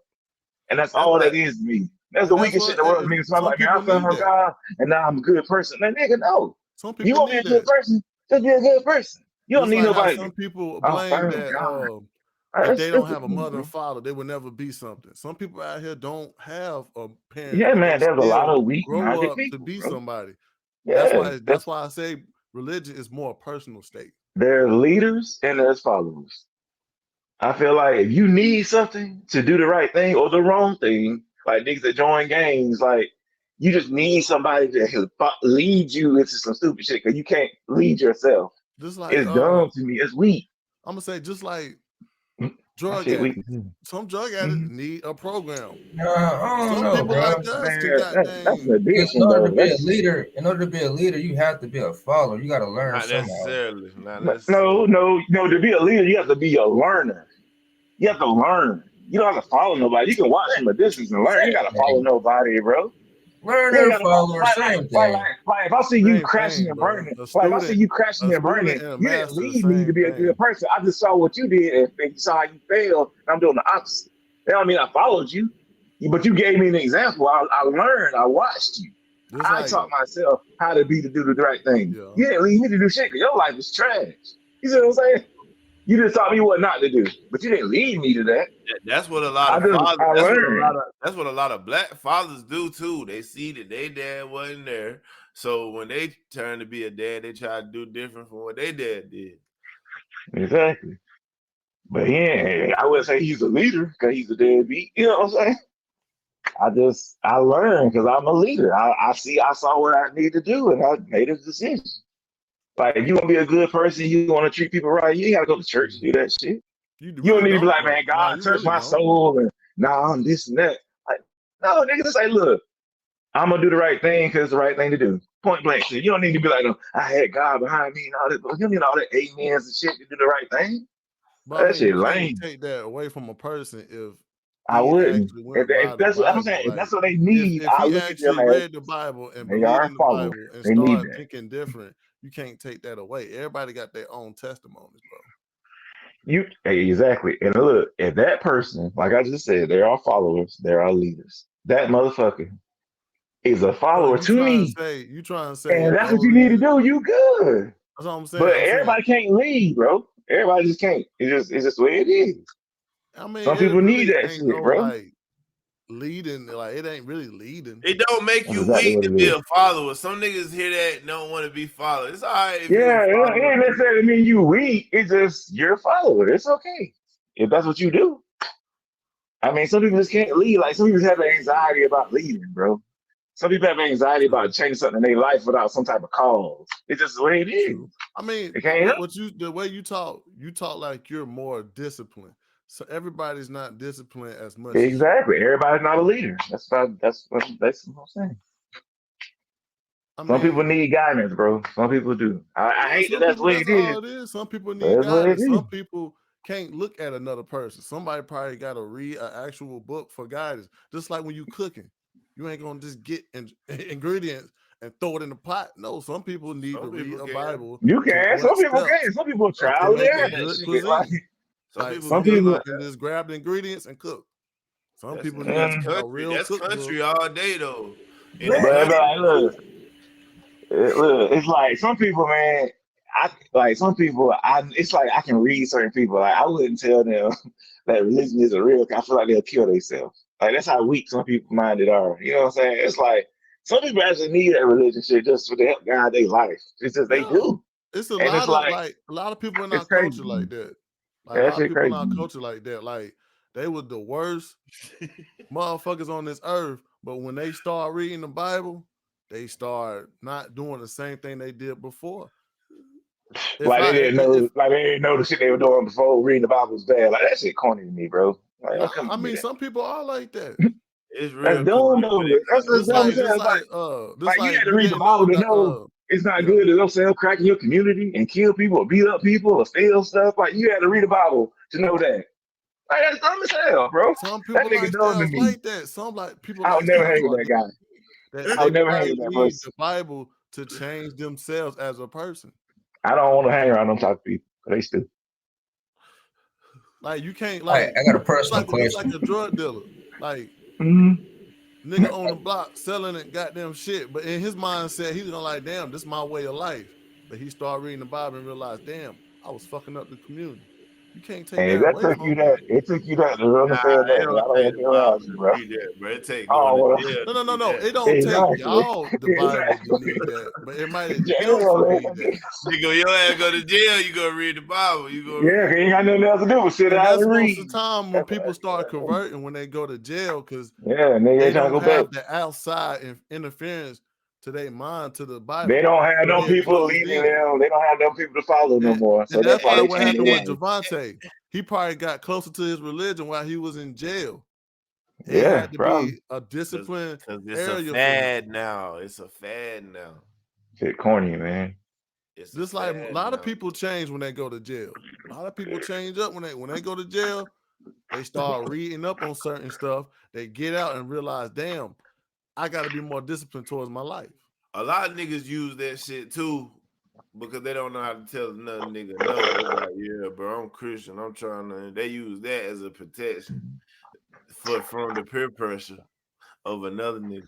And that's That's all like that is to me. That's and the that's weakest shit what in the world to me. So I'm some like, man, I people fell need from that. God and now I'm a good person. That nigga, no. Some You people want to be need a good that. person? Just be a good person. You don't Just need like how nobody. some people Oh, blame thank that God. if That's they don't stupid have a to me, mother and bro. father, they will never be something. Some people out here don't have parents, Yeah, but they man, there's a lot still of grow weak-minded up to people, be bro. somebody. Yeah, That's why I say religion is more a personal state. there's leaders and there's followers. I feel like if you need something to do the right thing or the wrong thing, like niggas that join gangs, like you just need somebody to lead you into some stupid shit because you can't lead yourself. Just like It's dumb to me. It's weak. I'm gonna say, just like My drug shit weak. addicts. Some drug addicts Mm-hmm. need a program. Nah, I don't Some know, people bro. like us can Man, that's an goddamn Because in addiction, order to though. be a That's leader, you have to be a follower. You got to learn not somehow. necessarily, not no, necessarily. no, no. To be a leader, you have to be a learner. You have to learn. You don't have to follow nobody. You can watch from a distance and learn. You Same got to follow thing. nobody, bro. You ain't Learner, got to follow. follower, same thing. If I see you same crashing thing, and bro. burning, like if I see you A crashing and student burning, and a you didn't master, the lead me to same be a good thing. person. I just saw what you did and you saw how you failed. And I'm doing the opposite. That don't mean I followed you, but you gave me an example. I learned. I watched you. Just I like taught myself how to be to do the right thing. yeah. You didn't lead me to do shit because your life is trash. You see what I'm saying? You just taught me what not to do, but you didn't lead me to that. That's what a lot of fathers. I learned. That's what a lot of black fathers do too. They see that their dad wasn't there, so when they turn to be a dad, they try to do different from what their dad did. Exactly. But yeah, I wouldn't say he's a leader because he's a deadbeat. You know what I'm saying? I learned because I'm a leader. I saw what I need to do and I made a decision. Like if you want to be a good person, you want to treat people right, you ain't gotta go to church to do that shit. You You don't really need to be don't like, though. man, No, God you touch really my don't. soul and nah, I'm this and that. Like, no, nigga, just say, look, I'm gonna do the right thing because it's the right thing to do. Point blank shit. You don't need to be like, no, I had God behind me and all that. You don't need all that amens and shit to do the right thing. But I That mean, you shit can't lame. take that away from a person if I he wouldn't. actually If, went by if the that's what I'm Bible. saying, if Like that's what they need, if I he look at them actually as read the Bible and they believed are a in the follower. Bible and They need started that. thinking different, you can't take that away. Everybody got their own testimonies, bro. Exactly. And look, if that person, like I just said, they're all followers, they're all leaders. That motherfucker is a So follower to me. you trying to say And that's what you need to those do. You good. that's what I'm saying. But I'm saying everybody can't lead, bro. Everybody just can't. It's just the way it is. I mean Some it people need really that ain't shit, no bro. like leading, like it ain't really leading. It don't make That's you exactly weak what to it be is. a follower. Some niggas hear that and don't want to be followed. It's all right if you a Yeah, it follower. ain't necessarily mean you weak. It's just you're a follower. It's okay. If that's what you do. I mean, some people just can't lead. Like some people have anxiety about leading, bro. Some people have anxiety True. about changing something in their life without some type of cause. It's just the way it is. True. I mean, It can't help. the way you talk like you're more disciplined. So everybody's not disciplined as much as you. Exactly. Everybody's not a leader. That's what I'm saying. I Some people mean, need guidance, bro. Some people do. I yeah, hate that some that's the people way that's it is, all it is. Some people but need that's what it guidance. is. Some people can't look at another person. Somebody probably got to read an actual book for guidance. Just like when you cooking, you ain't gonna just get ingredients and throw it in the pot. No, some people need to Some read people a can. Bible You to can. what Some people steps can. Some people to trial and make People a can error and that good shit. shit. Like cuisine. Some Like people some some can. people people, can just grab the ingredients and cook. Some That's people that's need mm, a country. real That's cookbook. country all day though. In the but country, like, look, it's like some people, man. I like some people. It's like I can read certain people. Like I wouldn't tell them that religion isn't real. 'Cause I feel like they'll kill themselves. Like that's how weak some people minded are. You know what I'm saying? It's like some people actually need that religion shit just to help guide their life. It's just they Yeah, do, it's and it's like a lot of people in our it's crazy. culture like that. Like Yeah, a that lot of shit people in crazy. our culture like that. Like they were the worst motherfuckers on this earth, but when they start reading the Bible, they start not doing the same thing they did before. If I if Like they didn't know the shit they were doing before reading the Bible was bad. Like that shit corny to me, bro. Like no, don't come I to me mean that. some people are like that. it's That's real dumb corny, though. but it That's kind of just Just dumb as like funny. hell. just Like you like had to you read the didn't know Bible to that know it's not yeah. good to go sell crack in your community and kill people or beat up people or steal stuff. Like you had to read the Bible to know that. Like that's dumb as hell, bro. Some That people nigga dumb to lifestyles me. like that. Some like people I would never hang with lifestyles that guy. that I they would never hang probably with that need the person. Bible to change themselves as a person. I don't want to hang around them type of people. They stupid. Like you can't All right, like I got a personal just like question. a drug dealer. Like Mm-hmm. nigga on the block selling it goddamn shit. But in his mindset, he's gonna like, damn, this is my way of life. But he started reading the Bible and realized, damn, I was fucking up the community. You can't take And that that away took from you him. that it took you that to understand Nah, it that, man. I don't don't take want to the be Bible around you, to bro. read that, bro. It take I going don't to want jail No, to no, no, read no. that. It to. don't take Exactly. y'all the Bible to Exactly. need that, but it might help Jail, to man. read that. Nigga, your ass go to jail, you gonna read the Bible. You gonna Yeah, 'cause you ain't got nothing else to do but sit And down that's and most of read. the time when That's people start what, converting when they go to jail because yeah, nigga they ain't trying to don't go back. have the outside interference to their mind to the They Bible. don't have So no they're people closed leading in. them. They don't have no people to follow no more. So And that's that's why probably they what change happened their with life. Gevonta. He probably got closer to his religion while he was in jail. It Yeah, had to probably. be a cause, disciplined cause it's a area for him. fad now. It's a fad now. Shit corny, man. It's a Just like a fad lot of now. people change when they go to jail. A lot of people change up when they go to jail. They start reading up on certain stuff. They get out and realize, damn, I got to be more disciplined towards my life. A lot of niggas use that shit too because they don't know how to tell another nigga no. They be like, yeah, bro, I'm Christian. I'm trying to. They use that as a protection from the peer pressure of another nigga.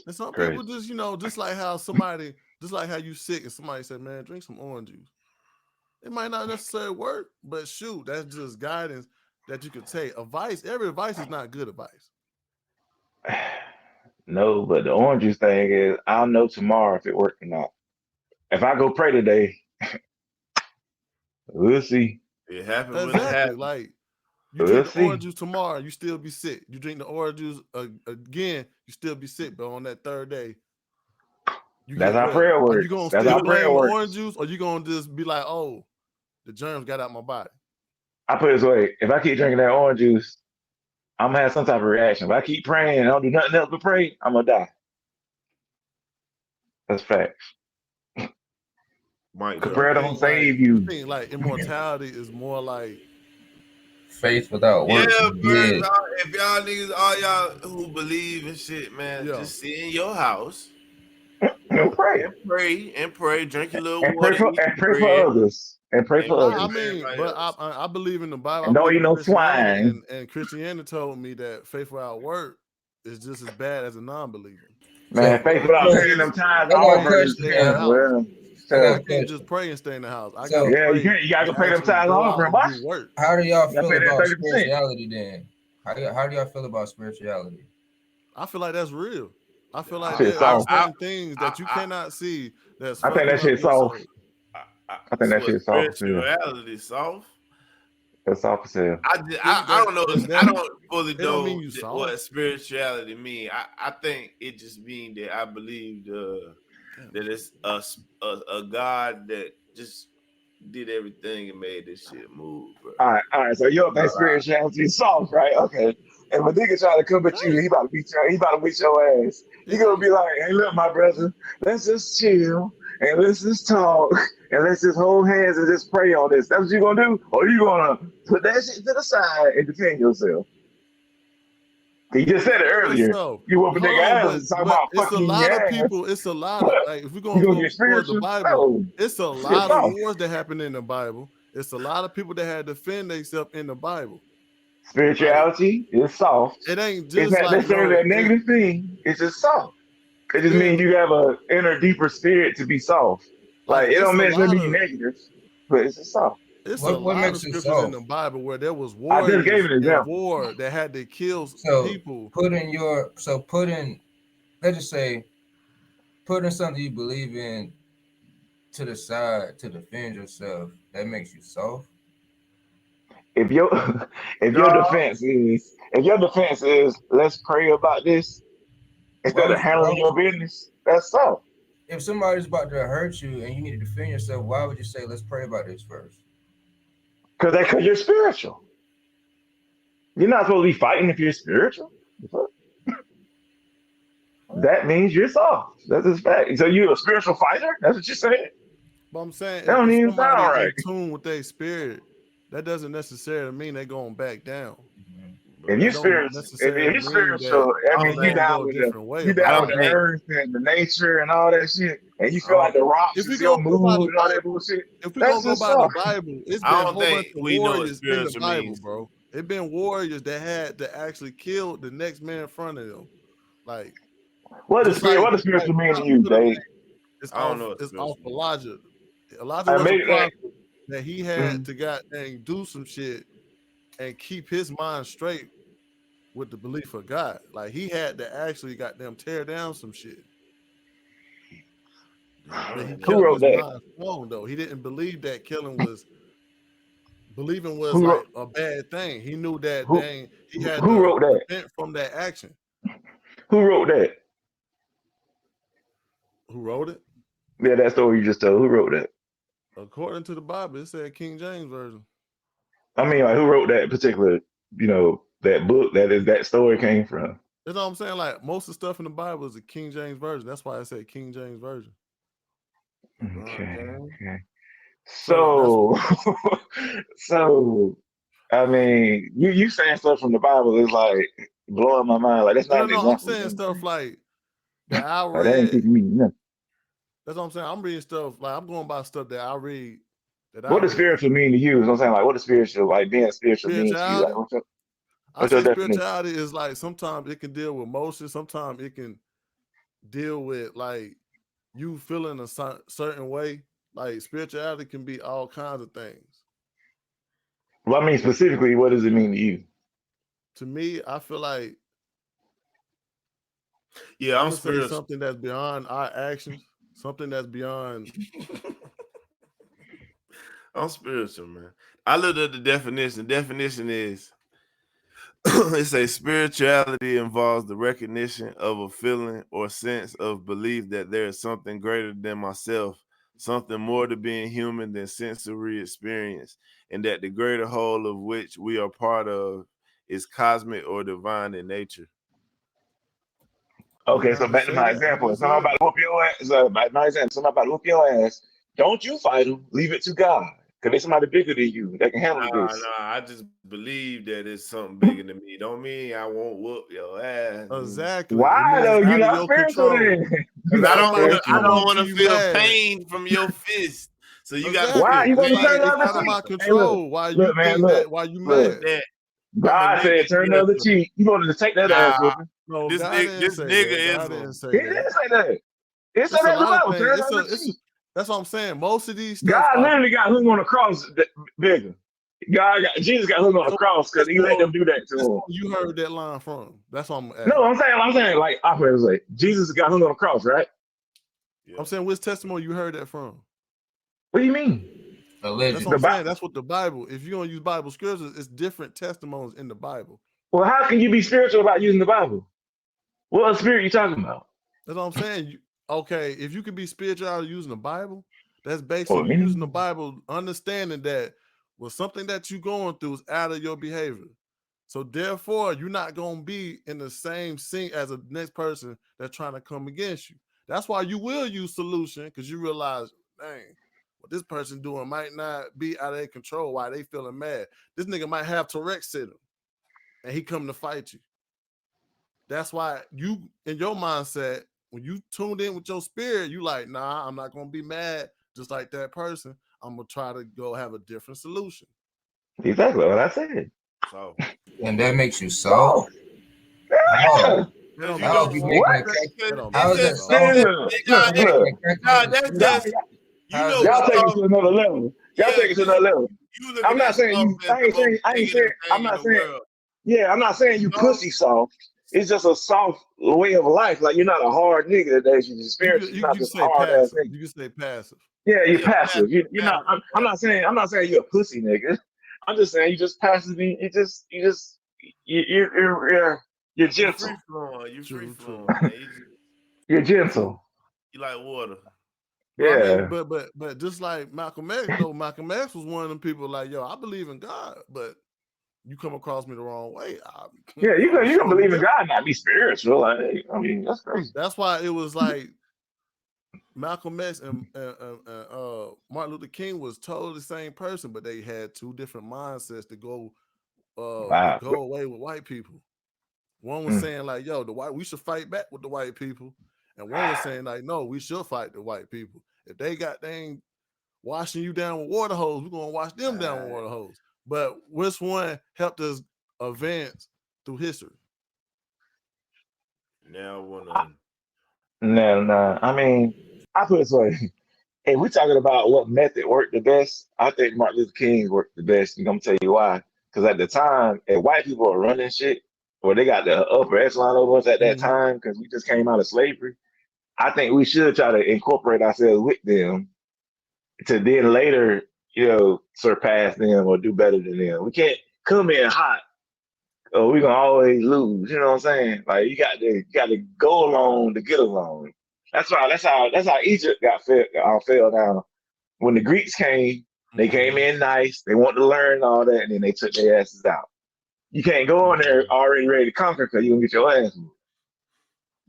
And some Crazy. people just, just like how you sick and somebody said, man, drink some orange juice. It might not necessarily work, but shoot, that's just guidance that you could take. Every advice is not good advice. No, but the orange juice thing is I'll know tomorrow if it worked or not. If I go pray today, we'll see. It happened when it Exactly. happened. Like you We'll drink the orange see. juice tomorrow, you still be sick. You drink the orange juice again, you still be sick. But on that third day, you That's get how well. prayer Are you works. gonna That's still how prayer blame the orange works. juice, or you gonna just be like, oh, the germs got out my body? I put it this way: if I keep drinking that orange juice, I'm gonna have some type of reaction. If I keep praying and I don't do nothing else but pray, I'm gonna die. That's facts. Might Cause You drop. prayer don't think like save you. immortality is more like Faith without Yeah, works is bro. dead. If y'all niggas, all y'all who believe in shit, man, yeah. just sit in your house You know, pray and pray, drink a little and pray water, for eat and your pray for bread, others. and pray And for Nah, I others. mean, everybody but else. I believe in the Bible. I And don't believe eat in no Christianity, swine. and Christianity told me that faith without work is just as bad as a non-believer. Man, So, faith You without can't paying them just tithes I got a pray and offering question, stay in the man. house. well, I got so a I can't question. just pray and stay in the house. I gotta So, yeah, pray you gotta and pay them actually tithes go out offering, and boy. do work. how do y'all You gotta feel pay that about 30%. spirituality then? How do y'all feel about spirituality? I feel like that's real. I feel like Shit there are soft. certain things I, that you I, cannot see that's I think fucking that up shit your soft. soul. I think so that what shit soft as hell. spirituality soft. That's soft as hell. See I that don't know. I that don't fully it don't mean know you soft. what spirituality mean. I think it just means that I believe Damn, that it's a God that just did everything and made this shit move, bro. All right. So you don't think spirituality is soft, right? Okay. And when nigga try to come it at you, ain't. he about to beat your ass. You It gonna be ain't. like, hey, look, my brother, let's just chill and let's just talk and let's just hold hands and just pray on this. That's what you gonna do? Or you gonna put that shit to the side and defend yourself? You just said it Defend earlier. yourself. You whoop a Hold nigga on, ass and talking but about it's a fucking lot of your ass. people. It's a lot of What? like if we're You gonna gonna go get towards the spiritual? Bible, No. it's a Shit lot of soft. wars that happen in the Bible. It's a lot of people that had to defend themselves in the Bible. Like Spirituality is soft. it ain't It's just not like necessarily no. a negative thing. It's just soft. It just Spirit means you have a inner, deeper spirit to be soft. like Like it it's don't a necessarily lot mean of negative, but it's just soft. What of makes you scriptures in soft? the Bible where there was I just gave warriors an in example. war that had to kill So people. putting let's just say putting something you believe in to the side to defend yourself, that makes you soft. If your if your defense is let's pray about this instead of Why handling would your business, that's soft. if somebody's about to hurt you and you need to defend yourself, why would you say let's pray about this first? Because you're spiritual. You're not supposed to be fighting if you're spiritual. That means you're soft. That's just fact. So you're a spiritual fighter? That's what you're saying? But I'm saying That don't if even somebody sound right. in tune with their spirit, that doesn't necessarily mean they're going back down. If That you don't spiritual, if necessarily you mean that spiritual, that they means you gonna I down go a with the different way you about down it. with don't the think earth and the nature and all that shit, and you I feel like don't the rocks If we is your gonna go by the mood and all that Bible, bullshit. if we That's gonna go just by the soft. Bible, it's I been a don't whole bunch think of we know what warriors in the spiritual Bible, means. bro. It's been warriors that had to actually kill the next man in front of them. Like just What like does spiritual mean to Elijah you, could have Dave? been. I don't know what It's off spiritual means. Elijah. Elijah I was a made it. prophet that he had Mm, to goddamn do some shit and keep his mind straight with the belief of God. Like he had to actually goddamn tear down some shit. But he who kept wrote his that? mind strong though. He didn't believe that believing was Who wrote like a bad thing. He knew that who dang he had who to wrote that? repent from that action. Who wrote that? Who wrote it? Yeah, that story you just told. Who wrote that? According to the Bible, it said King James version. I mean, like who wrote that particular, that book that is that story came from? That's all I'm saying. Like most of the stuff in the Bible is a King James version. That's why I said King James version. Okay, Okay. okay. So that's So, so I mean, you saying stuff from the Bible is like blowing my mind. Like that's not an no. I'm example of saying stuff anything. like that I Like that ain't read. teaching me nothing. That's what I'm saying. I'm reading stuff like I'm going by stuff that I read that I What does read. spiritual mean to you? So I'm saying like, what does spiritual like being spiritual mean to you? Like, Spirituality. I what's your say definition? spirituality is like sometimes it can deal with emotions, sometimes it can deal with like you feeling a certain way. Like spirituality can be all kinds of things. Well, I mean specifically, what does it mean to you? To me, I feel like Yeah, I'm I'm gonna say spiritual. something that's beyond our actions, something that's beyond. I'm spiritual, man. I looked at the definition. The definition is it says spirituality involves the recognition of a feeling or sense of belief that there is something greater than myself, something more to being human than sensory experience, and that the greater whole of which we are part of is cosmic or divine in nature. Okay, so I can back to say my that. I example. can If say somebody about that. to whoop your ass, so my example, somebody about to whoop your ass, don't you fight them. Leave it to God. Because there's somebody bigger than you that can handle Nah, this. I just believe that it's something bigger than me. Don't mean I won't whoop your ass. Exactly. It Why means it's though? You're out of not your spiritual control. then. You're Cause If not somebody I come don't spiritual. up want to to you feel mad, pain from your fist. So you got to Why Exactly. you It's want to like turn the it's agree other out of cheek? my Hey, look, control why look, you man, think look, that, why you look. mad. that I'm a God nigga. said turn the Yes, other sir. cheek. You wanted to take that ass Nah, whooping. No, God didn't this say nigga that. God didn't ism. He say that. didn't say that. It said It's a that in the lot of Bible. things. Turn the other cheek. That's what I'm saying. Most of these stuff God are literally got hung on the cross bigger. Jesus got hung on the so cross because he let them do that to this him. one you heard that line from. That's what I'm No, asking. I'm saying, like opposite. Like Jesus got hung on the cross, right? I'm Yeah. saying which testimony you heard that from. What do you mean? That's what Allegedly. The I'm saying. Bible. That's what the Bible. If you're gonna use Bible scriptures, it's different testimonies in the Bible. Well, how can you be spiritual about using the Bible? What spirit you talking about? That's what I'm saying. Okay, if you can be spiritual out of using the Bible, that's basically Oh, you using the man. Bible, understanding that something that you're going through is out of your behavior. So therefore, you're not gonna be in the same sync as the next person that's trying to come against you. That's why you will use solution because you realize, dang, what this person doing might not be out of their control. Why they feeling mad? This nigga might have Tourette's syndrome, and he come to fight you. That's why you, in your mindset, when you tuned in with your spirit, you like, nah, I'm not gonna be mad just like that person. I'm gonna try to go have a different solution. Exactly what I said. So, And that makes you soft? Soft. How? Yeah. That because don't you make How you don't, is he soft. making a What? That calculated? don't How make is you that because soft. soft? Man, He's nah, look, hey, making look. a nah, calculated that's decision. just Y'all, you How is know that what y'all take soft? it soft. to another level. Y'all Yeah, take it to because another level. you I'm looking not at saying soft you. as the most I ain't saying. negative I'm thing in not the saying. world. Yeah, I'm not saying you Soft, pussy soft. It's just a soft way of life. Like you're not a hard nigga that you just You spiritual. can You're you, not you can just a say hard ass passive. nigga. You can say passive. Yeah, you're yeah, passive, passive. You're not. passive, I'm passive. not saying. I'm not saying you're a pussy nigga. I'm just saying you just passive. You're You free gentle. flowing, you free True, flowing, true, man. You're true. gentle. You like water. But I mean, Yeah. but just like Malcolm X, though, Malcolm X was one of them people like, yo, I believe in God, but you come across me the wrong way, Yeah, I'm gonna you can show you believe in different. God, and not be spiritual. Like, I mean, that's crazy. That's why it was like Malcolm X and Martin Luther King was totally the same person, but they had two different mindsets to Wow. go away with white people. One was Mm. saying like, "Yo, we should fight back with the white people," and one was saying like, "No, we should fight the white people. If they got dang washing you down with water hose, we're gonna wash them down with Right. water hose." But which one helped us advance through history? Now I I, wanna no, no. I mean, I put it this way. If we're talking about what method worked the best, I think Martin Luther King worked the best. And I'm gonna tell you why. Because at the time, if white people are running shit, or they got the upper echelon over us at that Mm-hmm. time, because we just came out of slavery, I think we should try to incorporate ourselves with them to then later, surpass them or do better than them. We can't come in hot or we're gonna always lose. You know what I'm saying? Like you got to go along to get along. That's how Egypt fell down. When the Greeks came, they came Mm-hmm. in nice. They wanted to learn all that, and then they took their asses out. You can't go in there Mm-hmm. already ready to conquer because you gonna get your ass moved.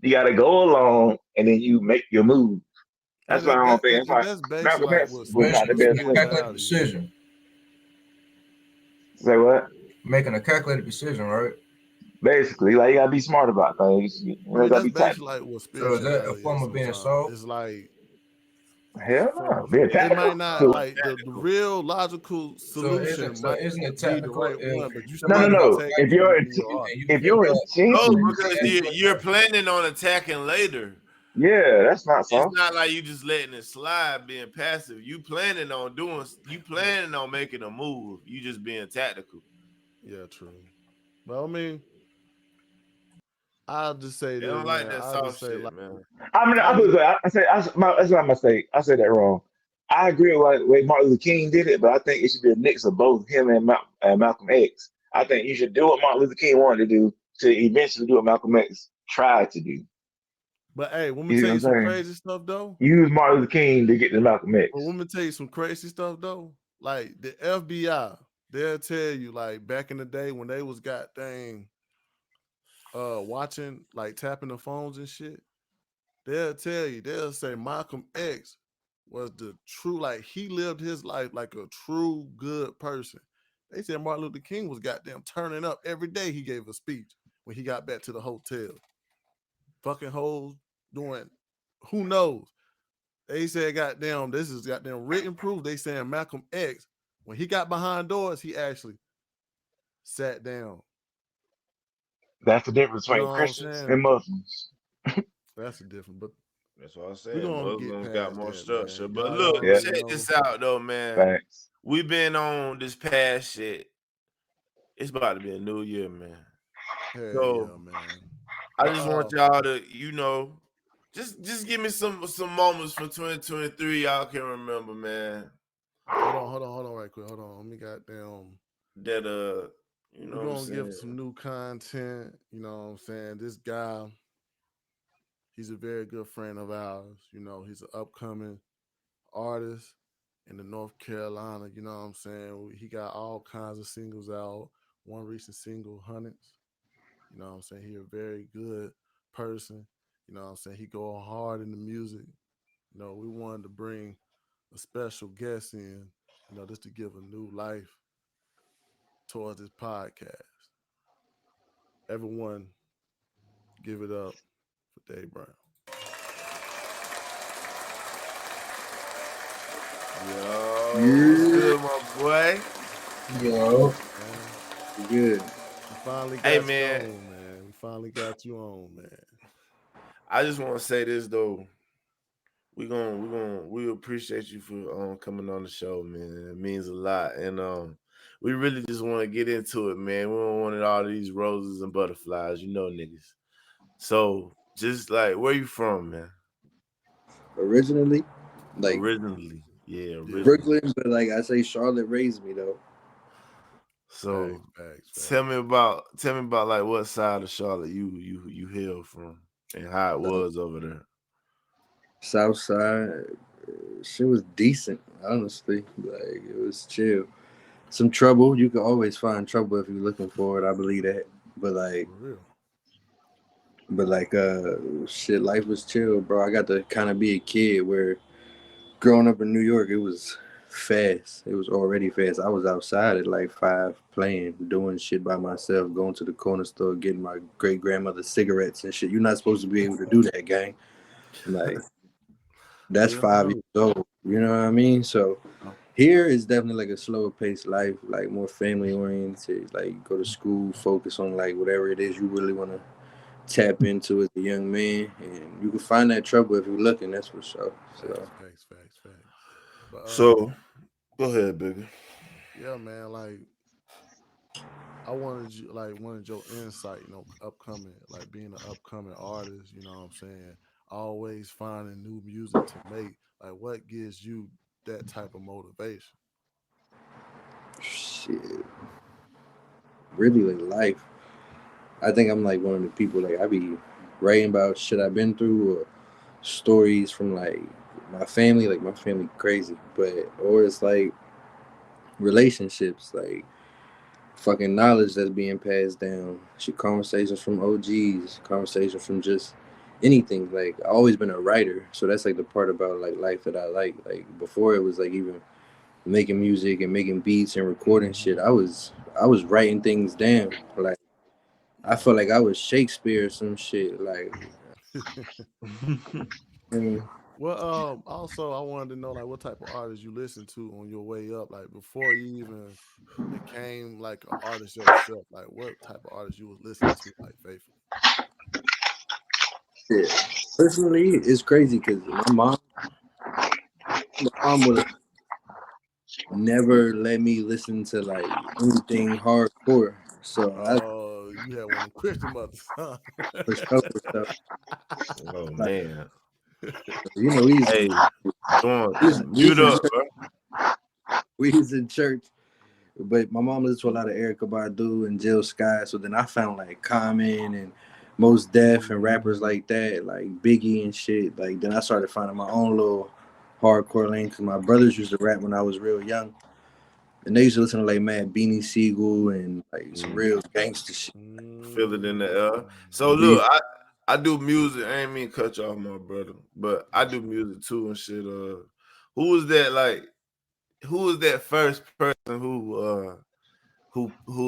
You got to go along, and then you make your move. That's And why I don't think. That's and why that's basically Malcolm like X what was not the Basically, best making a one. calculated spirituality is. decision. Say what? Making a calculated decision, right? Basically, like you gotta be smart about things. You I mean, gotta that's be basically tactical. like what So is that a spirituality form is of being sometimes. soft? It's like Hell no, being yeah, it might tactical. not So, like the tactical. real logical solution might Isn't it be the technical right if one, but you the no, still no, person gonna about to no. take If fight it you your in your heart. and you if figure your out No, you intentions, because understand what you're planning on attacking later. yeah, that's not It's soft. not like you just letting it slide, being passive. You planning on making a move. You just being tactical. Yeah, true. But I mean, I'll just say They this, don't like man. that I'll just soft say shit, like man. I mean, I I'll put just it this way. That's my mistake. I said that wrong. I agree with the way Martin Luther King did it, but I think it should be a mix of both him and Malcolm X. I think you should do what Martin Luther King wanted to do to eventually do what Malcolm X tried to do. but hey, let me You tell know you what I'm some saying? crazy stuff though. Use Martin Luther King to get to Malcolm But X. let me tell you some crazy stuff though. Like the FBI, they'll tell you like back in the day when they was got dang watching like tapping the phones and shit. They'll say Malcolm X was the true, like he lived his life like a true good person. They said Martin Luther King was goddamn turning up every day he gave a speech when he got back to the hotel. Fucking hoes doing who knows. They said, goddamn, this is goddamn written proof. They saying Malcolm X, when he got behind doors, he actually sat down. That's the difference You know between what I'm Christians and saying? Muslims. That's a different, but That's what I we're said. gonna get Muslims got past more that, structure. man. But Y'all look, Yeah, already check know. this out though, man. facts. We been on this past shit. It's about to be a new year, man. Hell So yeah, man. I But just want y'all to, just give me some moments from 2023 y'all can remember, man. hold on, right quick. Hold on. Let me goddamn. That you know We're what I'm gonna give saying? some new content. You know what I'm saying? This guy, he's a very good friend of ours. You know, he's an upcoming artist in the North Carolina. You know what I'm saying? He got all kinds of singles out. One recent single, Hundreds. You know what I'm saying? He a very good person. You know what I'm saying? He go hard in the music. You know, we wanted to bring a special guest in, you know, just to give a new life towards this podcast. Everyone give it up for Dave Brown. Yo, what's Yeah, good, my boy? Yo, Man, good. we finally Hey got you man, on, man. We finally got you on, man. I just want to say this though. We appreciate you for coming on the show, man. It means a lot. And we really just want to get into it, man. We don't want all these roses and butterflies, niggas. So just like where you from, man? Originally, like Originally. Yeah, Yeah. originally. Brooklyn, but like I say, Charlotte raised me though. Facts, So facts, tell facts. me about like what side of Charlotte you hail from and how it So, was over there. South Side, shit was decent, honestly. Like it was chill. Some trouble. You can always find trouble if you're looking for it. I believe that. But like, For real. shit, life was chill, bro. I got to kind of be a kid where growing up in New York, it was fast. It was already fast. I was outside at like 5 playing, doing shit by myself, going to the corner store, getting my great grandmother cigarettes and shit. You're not supposed to be able to do that, gang. Like that's Hell 5 years no. old. You know what I mean? So here is definitely like a slower paced life, like more family oriented. Like you go to school, focus on like whatever it is you really want to tap into as a young man, and you can find that trouble if you're looking. That's for sure. So. Facts, facts, facts, facts. But So go ahead, baby. yeah, man, like I wanted you wanted your insight, you know, upcoming, like being an upcoming artist, you know what I'm saying? Always finding new music to make. Like what gives you that type of motivation? Shit, really like life. I think I'm like one of the people like I be writing about shit I've been through or stories from like my family. Like my family crazy, but or it's like relationships, like fucking knowledge that's being passed down. Shit, conversations from OGs, conversations from just anything. Like I always been a writer, so that's like the part about like life that I like. Like before it was like even making music and making beats and recording shit. I was writing things down. Like I Yeah. felt like I was Shakespeare or some shit. Like, I mean, Well, also I wanted to know like what type of artists you listen to on your way up, like before you even became like an artist yourself. Like what type of artists you was listening to, like faithfully. shit. Personally, it's crazy because my mom would never let me listen to like anything hardcore. So that's Oh, you had one of them Christian mothers, huh? for sure. So Oh like, man. we used Hey, to Dawn, we used, we mute used in up, church. bro. We used in church. But my mom listened to a lot of Erica Badu and Jill Scott. So then I found like Common and Most Def and rappers like that, like Biggie and shit. Like then I started finding my own little hardcore lane because my brothers used to rap when I was real young, and they used to listen to like Mad Beanie Siegel and like some Mm, real gangster shit. feel it in the air. Mm. So We look, I do music. I ain't mean to cut you off, my brother, but I do music too and shit. Who was that like? Who was that first person who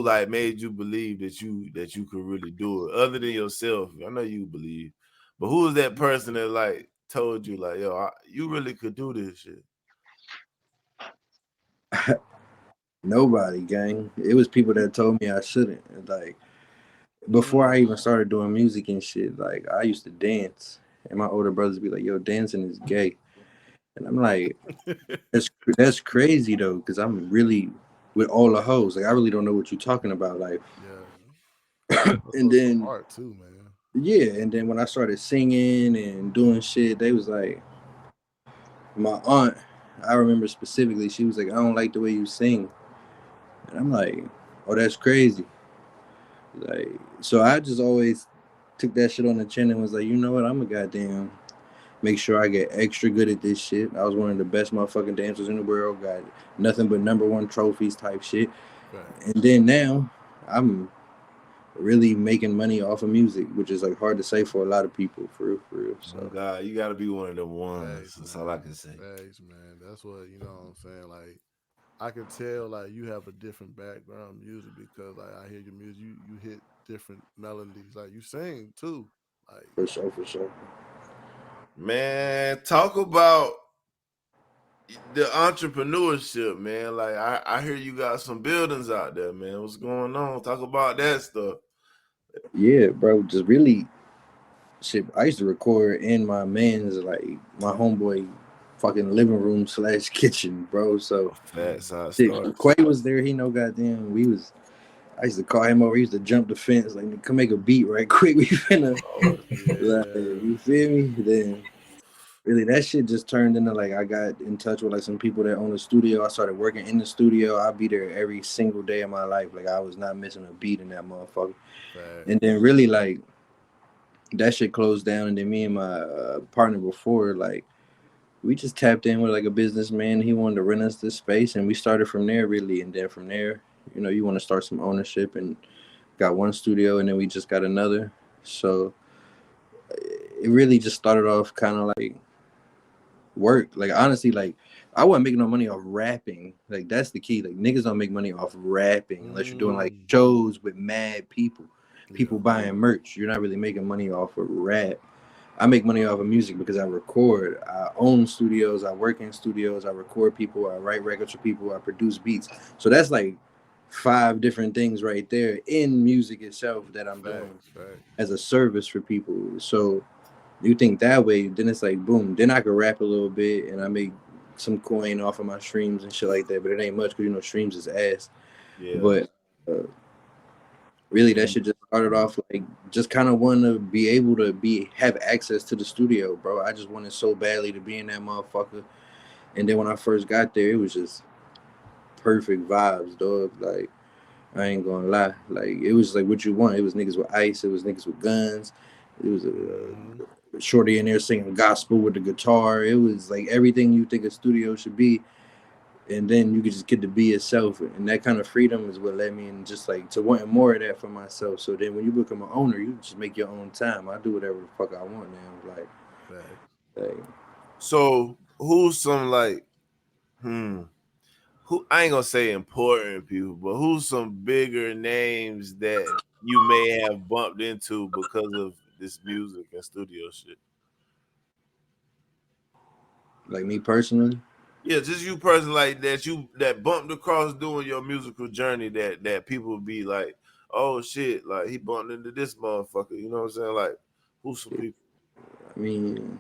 like made you believe that you could really do it, other than yourself? I know you believe, but who was that person that like told you like, yo, you really could do this shit? Nobody, gang. It was people that told me I shouldn't. Like before I Mm. even started doing music and shit, like I used to dance, and my older brothers be like, "Yo, dancing is gay," and I'm like, "That's crazy though," because I'm really with all the hoes. Like I really don't know what you're talking about. Like, Yeah, that's and some then art too, man. yeah, and then when I started singing and doing shit, they was like, my aunt. I remember specifically, she was like, "I don't like the way you sing," and I'm like, "Oh, that's crazy." Like, so I just always took that shit on the chin and was like, you know what? I'm a goddamn make sure I get extra good at this shit. I was one of the best motherfucking dancers in the world. Got nothing but number one trophies type shit. And Facts. then now I'm really making money off of music, which is like hard to say for a lot of people, for real, for real. Oh So God, you gotta be one of them ones. Facts, That's all I man. can say. Facts, man. That's what what I'm saying. Like I can tell like you have a different background music because like I hear your music, you hit different melodies. Like you sing too. Like for sure, for sure. Man, talk about the entrepreneurship, man. Like I hear you got some buildings out there, man. What's going on? Talk about that stuff. Yeah, bro. Just really shit. I used to record in my man's like my homeboy fucking living room slash kitchen, bro. So Fat mm, side shit, starts. Quay was there. He know goddamn. We was. I used to call him over. He used to jump the fence like, "Come make a beat right quick." We finna Oh, like, yeah. you feel me? Then really that shit just turned into like I got in touch with like some people that own a studio. I started working in the studio. I'd be there every single day of my life. Like I was not missing a beat in that motherfucker. And then Facts. really like that shit closed down. And then me and my partner before like we just tapped in with like a businessman. He wanted to rent us this space, and we started from there really. And then from there, you want to start some ownership, and got one studio, and then we just got another. So it really just started off kind of like work. Like honestly, like I wasn't making no money off rapping. Like that's the key. Like niggas don't make money off rapping unless you're doing like Mm, shows with mad people, yeah. people buying merch. You're not really making money off of rap. I make money off of music because I record. I own studios. I work in studios. I record people. I write records for people. I produce beats. So that's like five different things right there in music itself that I'm doing Facts. Facts. as a service for people. So you think that way, then it's like boom. Then I could rap a little bit and I make some coin off of my streams and shit like that. But it ain't much because streams is ass. yeah. But really, that And shit just started off like just kind of want to be able to be have access to the studio, bro. I just wanted so badly to be in that motherfucker. And then when I first got there, it was just perfect vibes, dog. Like I ain't gonna lie, like it was like what you want. It was niggas with ice. It was niggas with guns. It was Mm-hmm. a shorty in there singing gospel with the guitar. It was like everything you think a studio should be. And then you could just get to be yourself, and that kind of freedom is what led me in just like to wanting more of that for myself. So then when you become an owner, you just make your own time. I do whatever the fuck I want now. Facts. Like So who's some like who I ain't gonna say important people, but who's some bigger names that you may have bumped into because of this music and studio shit? me personally, Yeah, just you personally like that you that bumped across doing your musical journey that people would be like, oh shit, like he bumped into this motherfucker. You know what I'm saying? Like, who's some people? I mean,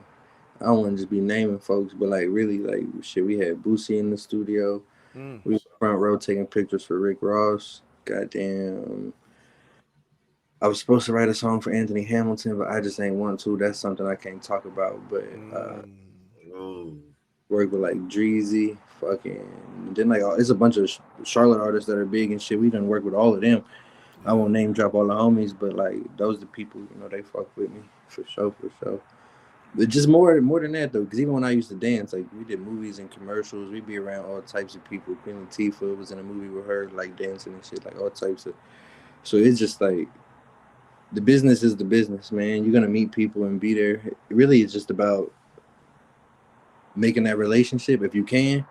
I don't want to just be naming folks, but like really, like shit, we had Boosie in the studio. Mm. We were front row taking pictures for Rick Ross. Goddamn. I was supposed to write a song for Anthony Hamilton, but I just ain't want to. That's something I can't talk about. But Mm. Oh, work with like Dreezy, fucking. Then like it's a bunch of Charlotte artists that are big and shit. We done work with all of them. I Yeah. won't name drop all the homies, but like those the people they fuck with me for sure, for sure. But just more than that though, because even when I used to dance, like we did movies and commercials, we'd be around all types of people. Queen Latifah was in a movie with her, like dancing and shit, like all types of. So it's just like the business is the business, man. You're gonna meet people and be there. It really, it's just about making that relationship if you can,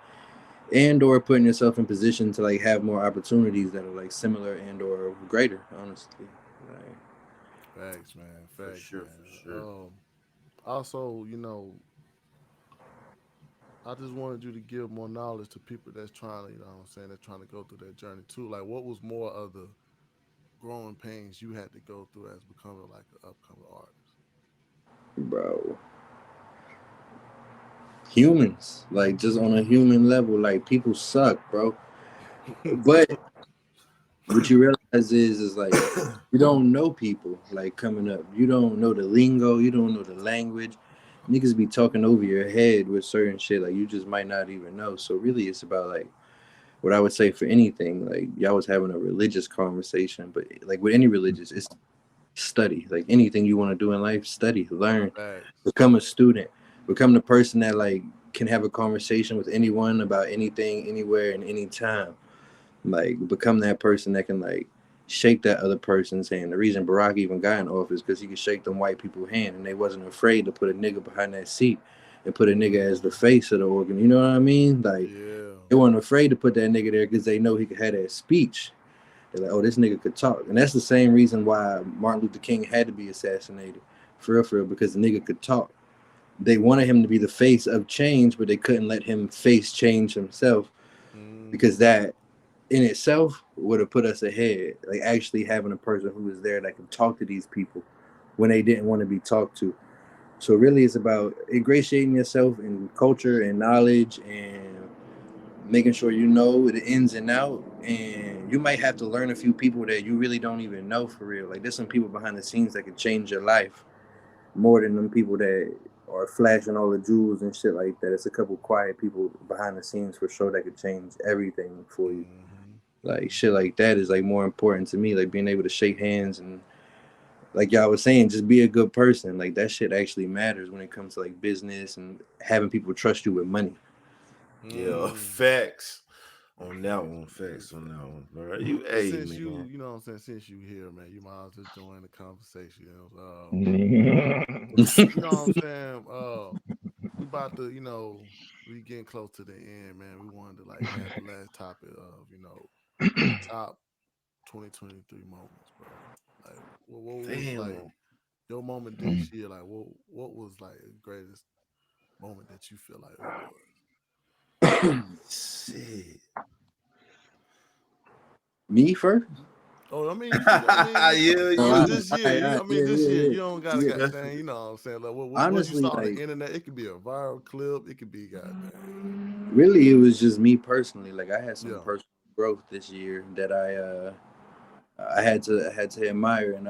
and or putting yourself in position to like have more opportunities that are like similar and or greater. Honestly, like, Facts, man. for Facts, sure, man. for sure. Also, I just wanted you to give more knowledge to people that's trying to, you know what I'm saying, they're trying to go through that journey too. Like, what was more of the growing pains you had to go through as becoming like an upcoming artist? bro. Humans, like just on a human level, like people suck, bro. But what you realize is like you don't know people like coming up. You don't know the lingo. You don't know the language. Niggas be talking over your head with certain shit like you just might not even know. So really, it's about like what I would say for anything. Like y'all was having a religious conversation, but like with any religious, it's study. Like anything you want to do in life, study, learn, Facts. become a student, become the person that like can have a conversation with anyone about anything, anywhere, and anytime. Like become that person that can like shake that other person's hand. The reason Barack even got in office because he could shake them white people's hand, and they wasn't afraid to put a nigga behind that seat and put a nigga as the Mm, face of the organ. You know what I mean? Like yeah. they weren't afraid to put that nigga there because they know he could have that speech. They're like, oh, this nigga could talk, and that's the same reason why Martin Luther King had to be assassinated, for real, because the nigga could talk. They wanted him to be the face of change, but they couldn't let him face change himself because Hmm. that in itself would have put us ahead. Like actually having a person who was there that could talk to these people when they didn't want to be talked to. So really, it's about ingratiating yourself in culture and knowledge and making sure you know the ins and out. And you might have to learn a few people that you really don't even know for real. Like there's some people behind the scenes that could change your life more than them people that are flashing all the jewels and shit like that. It's a couple quiet people behind the scenes for sure that could change everything for you. Hmm. Like shit like that is like more important to me. Like being able to shake hands and like y'all was saying, just be a good person. Like that shit actually matters when it comes to like business and having people trust you with money. Yeah, Mm. facts on that one. Big Facts on that facts. one, bro. You, But hey since man. you know what I'm saying, since you here, man, you might as well join the conversation. You know what I'm saying? We about to, we getting close to the end, man. We wanted to like have the last topic of, the top 2023 moments, bro. Like, what was like Damn. your moment this year? Like, what was like the greatest moment that you feel like it was? Shit. Me first? Oh, I mean, I mean, Yeah, Oh, just all you. this year. right, all right, I mean, yeah, this yeah, year. yeah, You don't gotta yeah. goddamn. You know what I'm saying? Like, what you Honestly, saw on the like internet, it could be a viral clip. It could be goddamn. really, it was just me personally. Like I had some Yeah. personal growth this year that I had to admire, and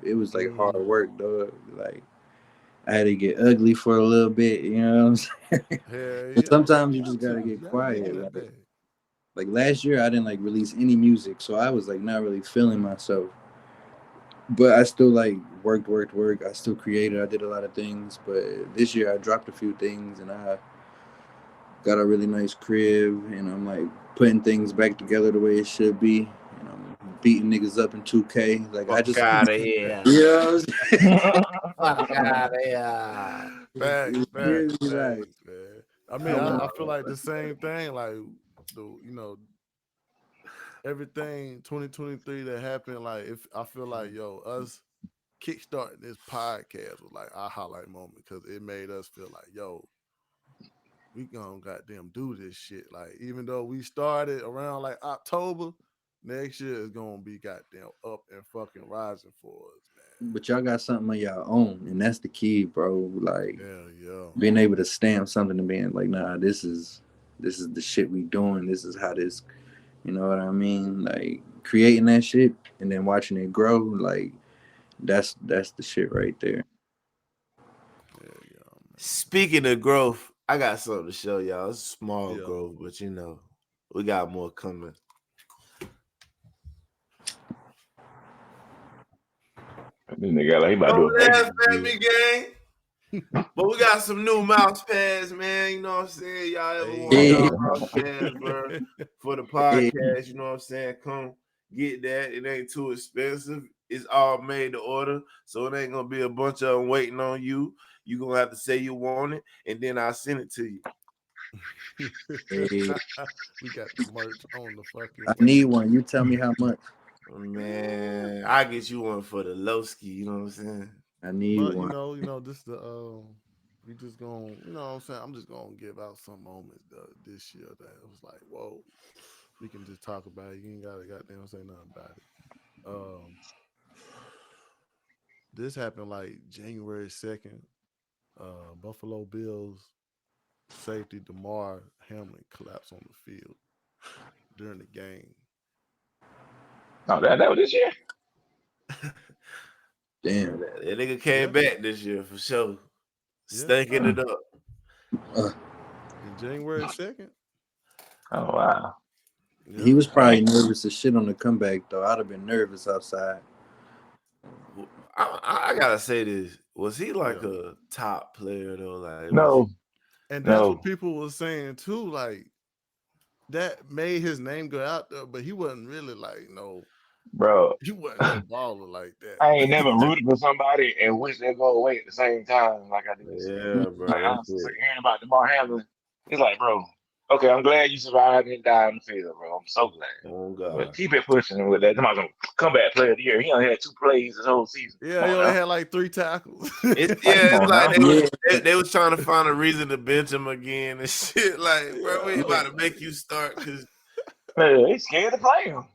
it was like hard Mm. work, dog. Like I had to get ugly for a little bit, you know what I'm saying? Hell And yeah. Oh, sometimes you you just got to. gotta get You gotta dig in quiet. that bag. Like last year, I didn't like release any music, so I was like not really feeling myself. But I still like worked. I still created. I did a lot of things, but this year I dropped a few things, and I got a really nice crib, and I'm like putting things back together the way it should be. And I'm beating niggas up in 2K. Like I Fuck just, out of here. yeah, Fuck out of here. Facts, it's facts, really like facts, man. I mean, I'm I feel like the same thing. Like the everything 2023 that happened. Like if I feel like us kickstarting this podcast was like our highlight moment because it made us feel like we gonna goddamn do this shit. Like even though we started around like October, next year is gonna be goddamn up and fucking rising for us, but y'all got something of y'all own, and that's the key, bro. Like man. Hell yeah. being able to stamp something and being like, nah, this is the shit we doing. This is how this, you know what I mean? Like creating that shit and then watching it grow, like that's the shit right there. Hell yeah, man. Speaking of growth, I got something to show y'all. It's small Yeah. growth, but we got more coming. This nigga like he about to do Don't a baby laugh at reveal. me, gang. But we got some new mouse pads, man. You know what I'm saying? Y'all ever want Hey, y'all Hey. mouse pads, bro? For the hey, podcast, you know what I'm saying? Come get that. It ain't too expensive. It's all made to order. So it ain't gonna be a bunch of them waiting on you. You gonna have to say you want it, and then I'll send it to you. hey, We got the merch on the fucking I way. need one. You tell me how much. Man, I get you one for the low ski, you know what I'm saying? I need But one. this the we just gonna, you know what I'm saying? I'm just gonna give out some moments this year that it was like, whoa, we can just talk about it. You ain't gotta goddamn say nothing about it. Um, this happened like January 2nd. Buffalo Bills safety Damar Hamlin collapsed on the field during the game. Oh, that was this year. Damn. That nigga came Yeah, back this year for sure. yeah. Stinking it up. Uh, And January 2nd. Oh wow. he Yeah, was I probably ain't, nervous as shit on the comeback though. I'd have been nervous outside. I gotta say this. Was he like yeah. a top player though? Like was no, And that's what no, people were saying too. Like that made his name go out there, but he wasn't really like no, bro. he wasn't no baller like I ain't never that. rooted for somebody and wish they go away at the same time like I do this nigga. yeah, bro. Like That's I'm it. hearing about DeMar Hamlin. It's like, bro, okay, I'm glad you survived and died in the field, bro. I'm so glad. Oh But God. keep it pushing with that. Somebody's gonna comeback player of the year. He only had 2 plays this whole season. Yeah, Come he on only now. had like 3 tackles. It's Like, come yeah, it's on like now. they was Yeah, they was trying to find a reason to bench him again and shit. Like, bro, we Yeah, ain't I was about to make you start because Man, they scared to play him.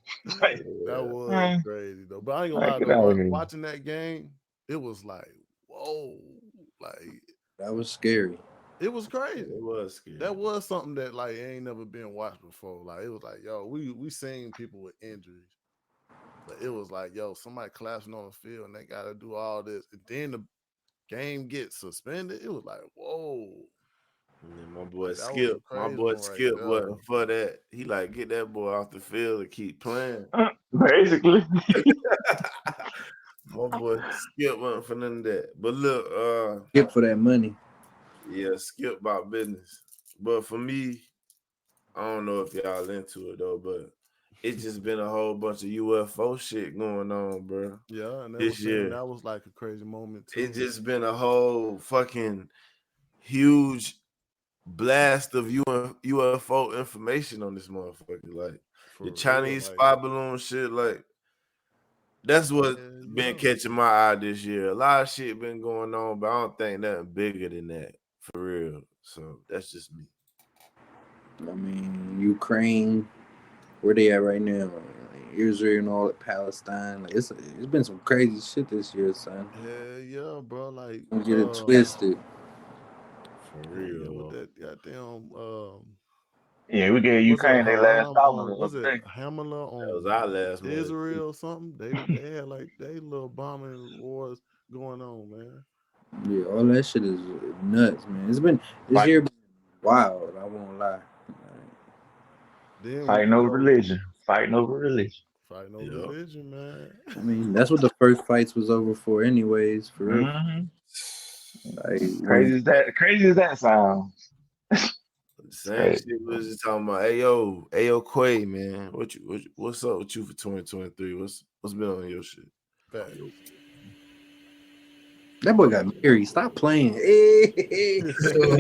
Like, that yeah, was man, crazy though. But I ain't gonna like, lie get though, out of here. watching that game, it was like, whoa, like that was scary. it was it crazy. was scary. That was something that like ain't never been watched before. Like it was like, yo, we seen people with injuries, but it was like, yo, somebody collapsing on the field and they gotta do all this. And then the game gets suspended. It was like, whoa. And Like that was a My crazy boy one right Skip there. wasn't for that. He like get that boy off the field and keep playing. Basically. My boy Skip wasn't for none of that. But look, Skip for that money. yeah, Skip about business. But for me, I don't know if y'all into it though, but it's just been a whole bunch of UFO shit going on, bro. Yeah, and they were This saying year. that was like a crazy moment It too. just been a whole fucking huge blast of UFO information on this motherfucker. Like the For real. Chinese Like, spy balloon shit, like that's what been yeah. catching my eye this year. A lot of shit been going on, but I don't think nothing bigger than that for real. So that's just me. I mean, Ukraine, where they at right now? Like, Israel and all that Palestine. Like it's been some crazy shit this year, son. Hell yeah, bro. Like, Don't get it twisted. For hell yeah, with real. that goddamn Yeah, we gave was it Ukraine their last Haram dollar on the was other it day. Hamala That was on our last money. Israel or something? They had like they little bombing wars going on, man. Yeah, all that shit is nuts, man. It's been this Fight, year been wild. I won't lie. Then fighting you over know, religion. Fighting over religion. fight no Yep. religion, man. I mean, that's what the first fights was over for, anyways. For real. Hmm. Like when Crazy as that sounds. The It's same crazy, shit we bro. was just talking about. Hey yo, Quay, man. What's up with you for 2023? What's been on your shit? Facts. that boy got married, stop playing. Hey, So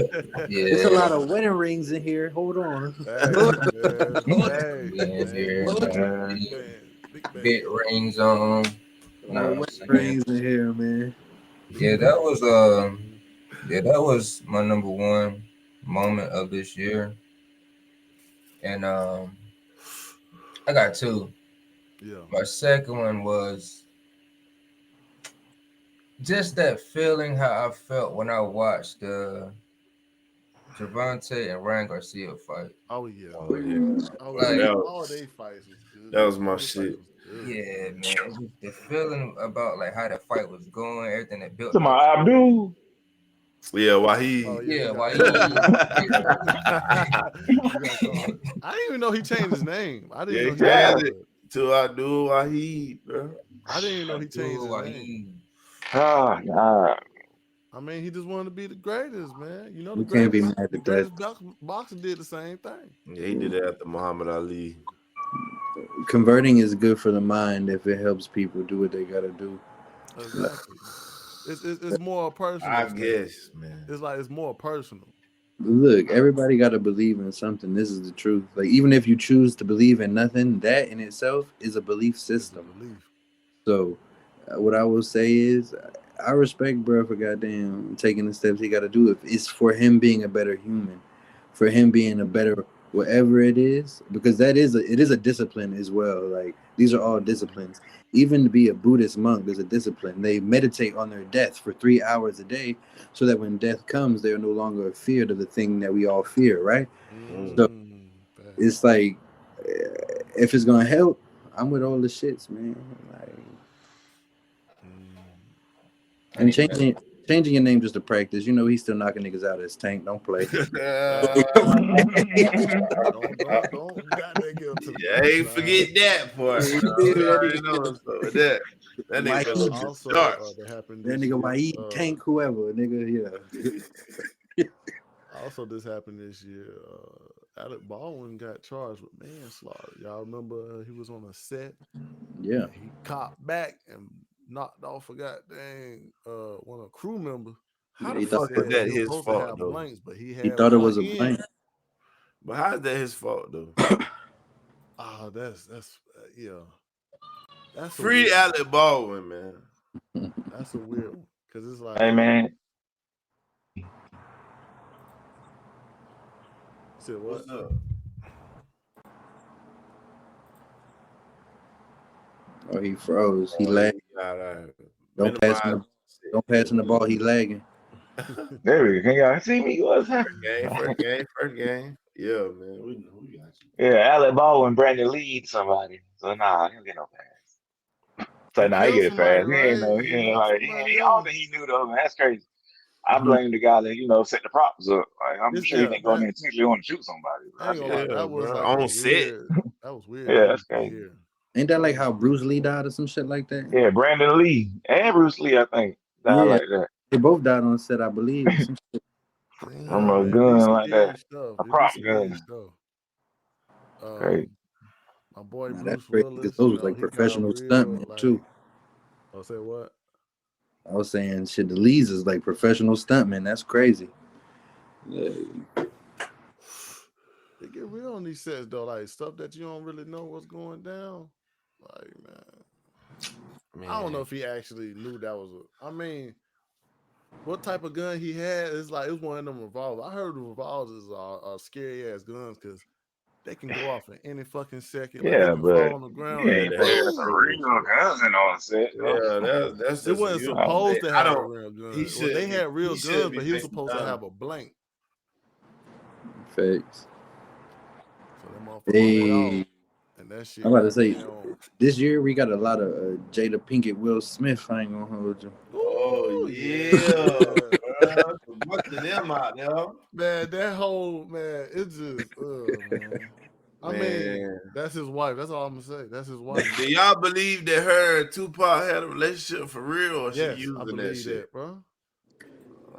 it's a yeah, lot of wedding rings in here. Hold on. Facts, man. we Facts, in man. here, Big man. bands, big Big bands. rings on. More Nah, I'm wedding saying. rings in here, man. Yeah, that was my number one moment of this year, and I got two. Yeah. My second one was just that feeling how I felt when I watched the Javante and Ryan Garcia fight. Oh yeah. Oh yeah. Oh Bro, yeah. Like, All they fights was that good. was my All they fights shit. was good, yeah, man. man, just the feeling about like how the fight was going, everything that built To up my to it. Abdul. Yeah, why Oh he yeah, he Yeah, got why called he? out. Yeah, He got called. I didn't even know he changed his name. I didn't yeah, know he he did changed Yeah. it that. to I do why he, bro. I didn't even know he changed Abdul, his why name. he? Oh, God. I mean, he just wanted to be the greatest, man. You know, You can't be mad the at that. greatest boxer did the same thing. Yeah, he did it after Muhammad Ali. Converting is good for the mind if it helps people do what they gotta do. Exactly. It's more a personal I statement. guess, man. It's like it's more personal. Look, everybody got to believe in something. This is the truth. Like, even if you choose to believe in nothing, that in itself is a belief It's a system. belief. So, what I will say is, I respect bro for goddamn taking the steps he got to do. If it's for him being a better human, for him being a better whatever it is, because it is a discipline as well. Like these are all disciplines. Even to be a Buddhist monk, there's a discipline. They meditate on their death for 3 hours a day, so that when death comes, they are no longer feared of the thing that we all fear. Right. So Facts. it's like, if it's gonna help, I'm with all the shits, man. Like, and Hey, man. changing your name just to practice. You know he's still knocking niggas out of his tank. Don't play. Don't got that get to the Yeah, dark ain't side. forget that part. Yeah, We that already know nigga, what's up with that. That nigga why been he looking sharp. That happened that this nigga year. why he tank whoever nigga. Yeah. Also, this happened this year. Alec Baldwin got charged with manslaughter. Y'all remember he was on a set Yeah. and he copped back and knocked off a goddamn one of the crew members. How Yeah, the he They thought fuck is said that he was his supposed to fault have though? blanks, but he he had thought it one was a in. blank. But how is that his fault though? Oh, that's yeah, that's a Free weird one. Alec Baldwin, man. That's a weird one because it's Hey, like, man. you said what? What's up? Oh, he froze. He Oh, yeah, lagged. we got Don't pass him minimize the shit. don't pass him the ball. He lagging. There we go. Can y'all see me? What's First happening? game, first game. Yeah, man. We got you. Yeah, Alec Baldwin, Brandon lead somebody. So nah, he don't get no pass. So He nah, he killed get it somebody, fast. He ain't right? no, He he ain't knocked like, somebody I don't out. think he knew though, man. That's crazy. I Mhm. blame the guy that, set the props up. Like, I'm It's sure he yeah, didn't go in that there intentionally want to shoot somebody. I ain't That's gonna lie. crazy. Yeah, That was bro. like a On set. weird. That was weird Yeah, news that's to crazy. hear. Ain't that like how Bruce Lee died or some shit like that? Yeah, Brandon Lee and Bruce Lee, I think, died Yeah, like that. they both died on set, I believe. Or some shit. From Damn, a man, it be gun some like eerie that. stuff. A It be prop some eerie gun. stuff. Crazy. My boy Nah, that's Bruce crazy because Willis, those was like he got professional real stuntmen like. too. I'll say what? I was saying shit. The Lees is like professional stuntmen. That's crazy. Yeah. It get real on these sets though, like stuff that you don't really know what's going down. Like, man, I don't know Man. if he actually knew that was a. I mean, what type of gun he had? It's like it was one of them revolvers. I heard the revolvers are scary ass guns because they can go off in any fucking second. Like they Yeah, can but fall on the you ground Yeah, and ain't they had putting some boom. some real real shit. guns in on set, though. Yeah, that's It just a wasn't uniform. supposed to I have a don't. real He gun. Well, they should be. had real He should guns, be but he was facing supposed to down. have a blank. Facts. So that motherfucker went off, Hey, and that I'm shit about to got say down. this year we got a lot of Jada Pinkett, Will Smith. I ain't gonna hold you. Oh Ooh, yeah, yeah. bro. A bunch of them out there, Man, that whole man, it's just man. I mean, man. that's his wife. That's all I'm gonna say. That's his wife. Do y'all believe that her and Tupac had a relationship for real, or she Yes, I using that believe shit? that, bro.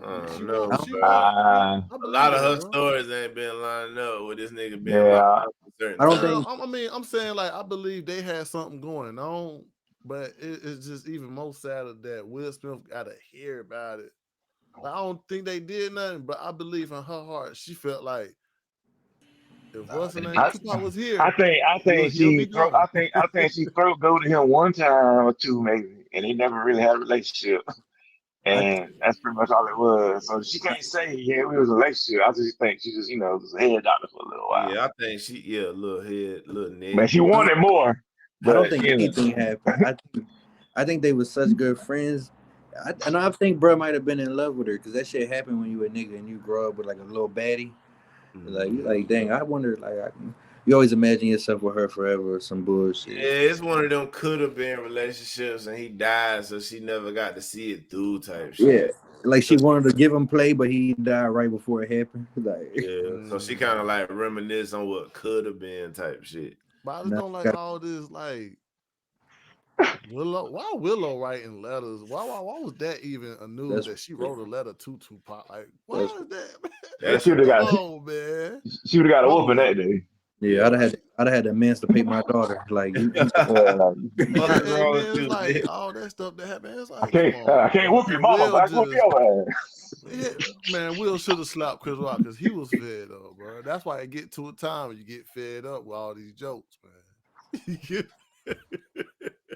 I don't She know, was, I don't, she bro. was. Uh, I A believe lot of that, her bro. stories ain't been lining up with this nigga being locked yeah, up for certain I don't time. No, think. I mean, I'm saying like I believe they had something going on, but it's just even more sadder that Will Smith got to hear about it. Like, I don't think they did nothing, but I believe in her heart she felt like if Nah, what's her they name I, did. Tupac was I here, think, I he think would he'll be she, throw, gone. I think she throat go to him one time or two maybe, and they never really had a relationship, I and that's pretty much all it was. So she can't say yeah, we was a relationship. I just think she just, was a head doctor for a little while. Yeah, I think a little head, little neck. Man, she I, wanted more, I don't but think anything happened. I think they were such good friends. And I think bro might have been in love with her because that shit happened when you a nigga and you grow up with like a little baddie. Like you Mhm. like dang. I wonder you always imagine yourself with her forever or some bullshit. Yeah, it's one of them could have been relationships, and he died, so she never got to see it through type Yeah, shit. like So she wanted to give him play, but he died right before it happened. Like yeah, so she kind of Mm. like reminisce on what could have been type shit. But I just now don't like I got all this like Willow. Why Willow writing letters? Why was that even a news that's that she wrote a letter to Tupac? Like, that's why is that? yeah, That's Come crazy. on, man. she would have got a whooping Bro, that day. yeah. Yeah. I'd have had to emancipate my daughter. Like you Yeah, like, Fuck is hey wrong with man, it's you, like bitch? all that stuff that happened. It's I like, come can't, I on, can't bro. whoop your And mama, Will but I can whoop just your ass. man, Will should have slapped Chris Rock because he was fed up, bro. That's why it get to a time when you get fed up with all these jokes, man. You get-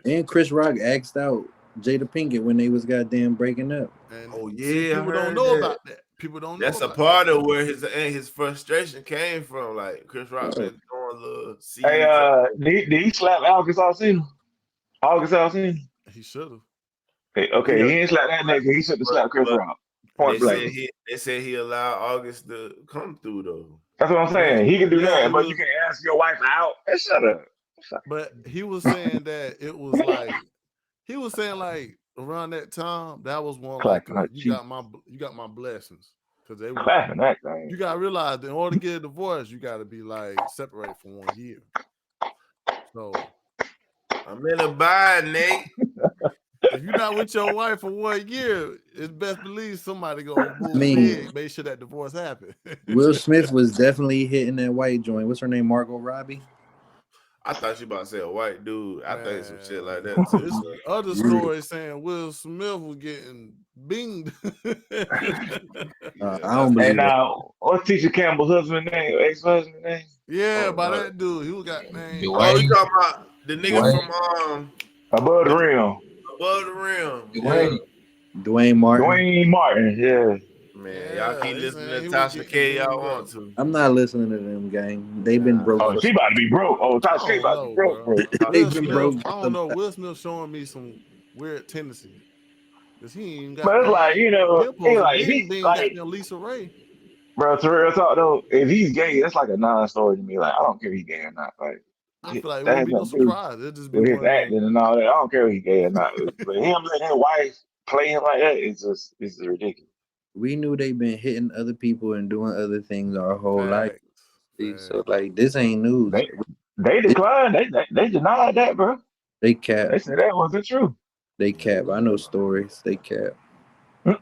and Chris Rock asked out. Jada Pinkett when they was goddamn breaking up. And Oh see, yeah, I people don't heard know that. about that. People don't know That's a about that. part of where his frustration came from. Like Chris Rock been throwing little Hey, seeds. did he slap August Alsina? August Alsina? He should have. Okay, Yeah, he ain't slapped that nigga. He should have slapped Chris but Rock. they Point said blank. he allowed August to come through though. That's what I'm But saying. He can do yeah, that, it but you was. can't ask your wife out. Hey, shut up. But he was saying that it was like he was saying like around that time that was one like Clapping her cheek. you got my blessings because they were. Clapping that thing. You gotta realize that in order to get a divorce, you gotta be like separated for 1 year. So I'm in a bind, Nate. if you're not with your wife for 1 year, it's best believe somebody gonna I move mean, in, make sure that divorce happen. Will Smith was definitely hitting that white joint. What's her name? Margot Robbie. I thought you about to say a white dude. I think some shit like Man, that too. it's other Yeah. stories saying Will Smith was getting binged. Yeah, I that's don't Hey, believe that. now, what's Tisha Campbell's husband name? Ex-husband name? Yeah, oh by no. that dude, he was got named. Oh, you Dwayne, talking about the nigga Dwayne, from Above the rim. above the rim? Yeah. Dwayne. Dwayne Martin. Dwayne Martin. Yeah. Man, y'all Yeah, keep they listening to saying he was Tasha getting K. Y'all binged want up. to. I'm not listening to them, gang. They've been broke Oh, for. she about to be broke. Oh, I Tasha K don't about to be know, broke, bro. bro. They've Will been Smith, broke I for don't some know. time. Will Smith showing me some weird tendencies. Cause he ain't got But it's like, named. He he supposed to like, been he, being like, goddamn Lisa Ray. bro, to real talk though, if he's gay, that's like a non-story to me. Like, I don't care if he's gay or not. Like, I feel like it that wouldn't has be no nothing to do surprise. It'd just be with his one of them. acting and all that. I don't care if he's gay or not. But him letting his wife play him like that is it's ridiculous. We knew they've been hitting other people and doing other things our whole life. Facts. See? So Facts. like this ain't news. They It- declined. They denied that, bro. They cap. They said that wasn't true. They cap. I know stories. They cap. Mm.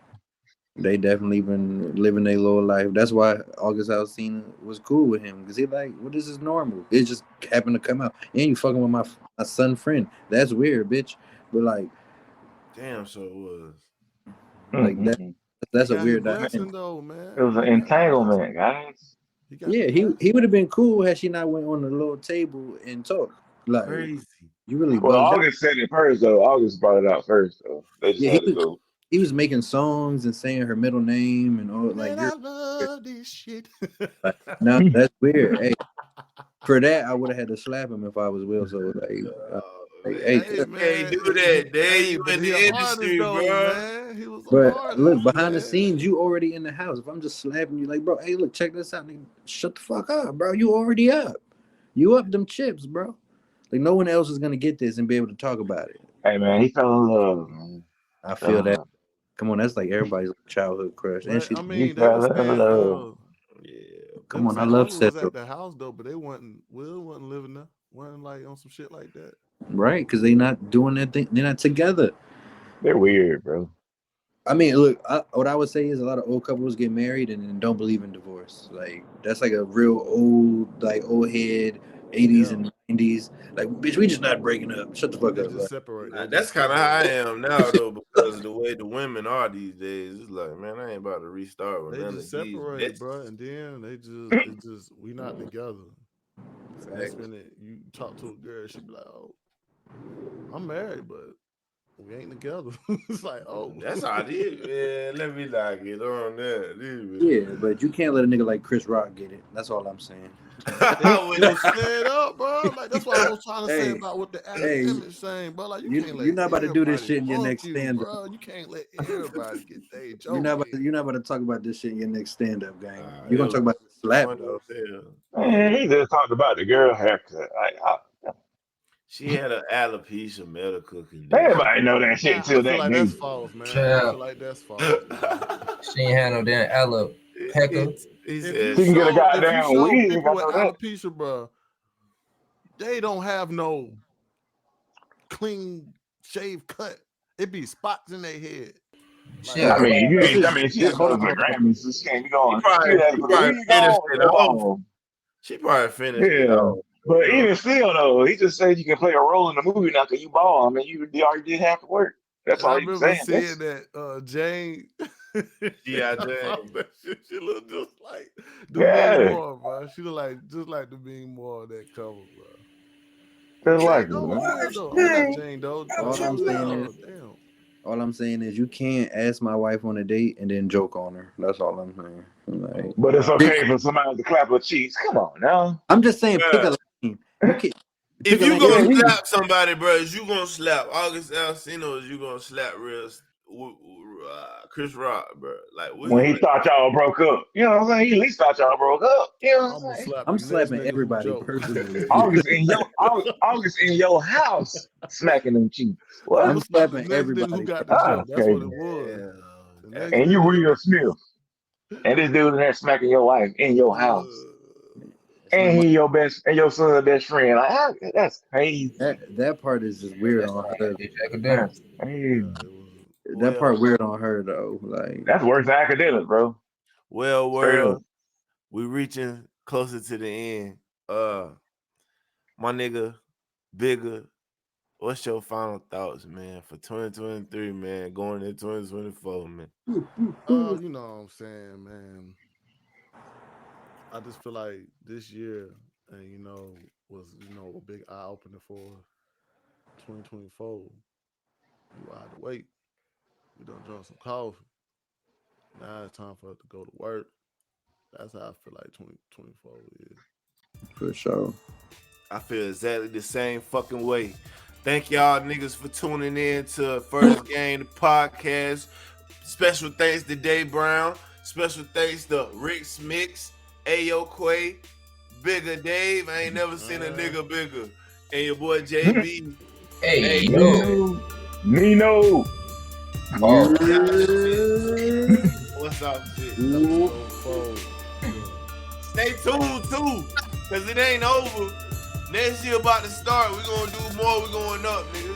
They definitely been living their low life. That's why August Alsina was cool with him because he like, well, this is normal. It just happened to come out, and you fucking with my son friend. That's weird, bitch. But Damn, so it was. like that Mm-mm. He that's a got his weird dynamic. blessing though, It man. was an He got his blessing. entanglement, guys. He got the Yeah, he blessing. would have been cool had she not went on the little table and talk. Like Crazy. you really Well, bugged out. August said it first, though. August brought it out first, though. They just Yeah, had to go. he was making songs and saying her middle name and all like Man, you're I love this shit. like no, that's weird. Hey, for that I would have had to slap him if I was Will. So Oh, hey, man. Hey You can't man, do that, Dave. hey, You but in he the an artist industry, though, bro. man. He was an but look artist, behind the man. scenes, you already in the house. If I'm just slapping you, like, bro, hey, look, check this out, nigga. Shut the fuck up, bro. You already up. You up them chips, bro. Like no one else is gonna get this and be able to talk about it. Hey, man, he fell in love, man. I Fell feel in that. love. Come on, that's like everybody's childhood crush. And But she, I He mean, they were fell in saying love. Yeah, they come were on, I saying love August was Seth, at the house though, but they wasn't. Will wasn't living there. Wasn't like on some shit like that. right? Because they not doing that thing. They're not together. They're weird, bro. I mean, look, what I would say is a lot of old couples get married and then don't believe in divorce. Like that's like a real old, like old head, 80s Yeah, and 90s. Like, bitch, we just not breaking up. Shut the fuck they up. just Like, separate. nah, They that's just kind of how I separate. am now, though, because of the way the women are these days. It's like, man, I ain't about to restart with They none just of these separate, bro, bitches. and then it's just we not together. Next facts. minute you talk to a girl, she be like, "Oh, I'm married, but we ain't together." It's like, oh, That's how it is, man. Let me not get on that. Yeah, but you can't let a nigga like Chris Rock get it. That's all I'm saying. they still set up, bro. Like that's what I was trying to say Hey, about what the hey, academics saying, bro. Like you you can't let you're not about to do this everybody shit in your punk next you, stand up. bro. You can't let everybody get their You're joke not about in. you're not about to talk about this shit in your next stand up, gang. You're it gonna talk was about the slap funny though. as hell. Man, he just talked about the girl haircut. She had an alopecia medical condition. Everybody know that shit Man, I till feel that like day. that's false, man. I Child, feel like that's false, man. she ain't had no damn aloe pecker. He If you said, She can get a goddamn show wig. people I with know that. alopecia, bro, they don't have no clean shave cut. It be spots in their head. She Like a I crack. mean, you This need. is I mean, she this. had to Hold go on, to the hold on. Grammys, so she can't be he going. She probably, had to he put a probably wig finished on. it That's off. all. She probably finished it Yeah. off. But You know? even still, though, he just said you can play a role in the movie now because you ball. I mean, you already did half the work. That's and I all he was remember saying. seeing that Jane. G.I. I saw Jane. that shit. She looked just like Demi Yeah. Moore, bro. She looked like just like Demi Moore on that cover, bro. Just like Jane it, Doe man. was good though. I mean, not Jane Doe. All I'm saying is, Damn. you can't ask my wife on a date and then joke on her. That's all I'm saying. Like, But it's pick, okay for somebody to clap her cheeks. Come on now. I'm just saying, pick Bruh, a lane. You can't pick if a you lane. gonna Yeah, we. slap somebody, bro, is you gonna slap August Alsina, is you gonna slap Chris Rock, bro? Like, what When you he think? thought y'all broke up, you know what I'm saying? He at least thought y'all broke up. You know I'm what I'm gonna saying? slap I'm the next slapping nigga who everybody joke. personally. August in your house smacking them cheeks. I'm What? I'm gonna slap the slapping next nigga who everybody got the personally. Ah, joke. That's what okay. it was. The Yeah. next And you nigga. Will Smith. And this dude in there smacking your wife in your house. It's not And my he your best and your son's best friend. Like that's crazy. that part is just weird That's on why I her. did academic. That's crazy. It was. That part Well, weird on her though. Like, That's worse than academic, bro. well, Straight up. world, we reaching closer to the end. My nigga, Bigger, what's your final thoughts, man, for 2023, man, going into 2024, man? You know what I'm saying, man. I just feel like this year, and was a big eye opener for 2024. We wide awake. We done drunk some coffee. Now it's time for us to go to work. That's how I feel like 2024 is. for sure. I feel exactly the same fucking way. Thank y'all niggas for tuning in to First Game the podcast. Special thanks to Day Brown. Special thanks to Rick Smix, Ayo Quay, Bigger Dave. I ain't never seen a nigga bigger. And your boy JB. Hey, Hey, yo. Nino. Oh, what's up, shit? What's up, shit? Episode 4. Stay tuned too, cause it ain't over. Next year about to start. We gonna do more. We going up, nigga.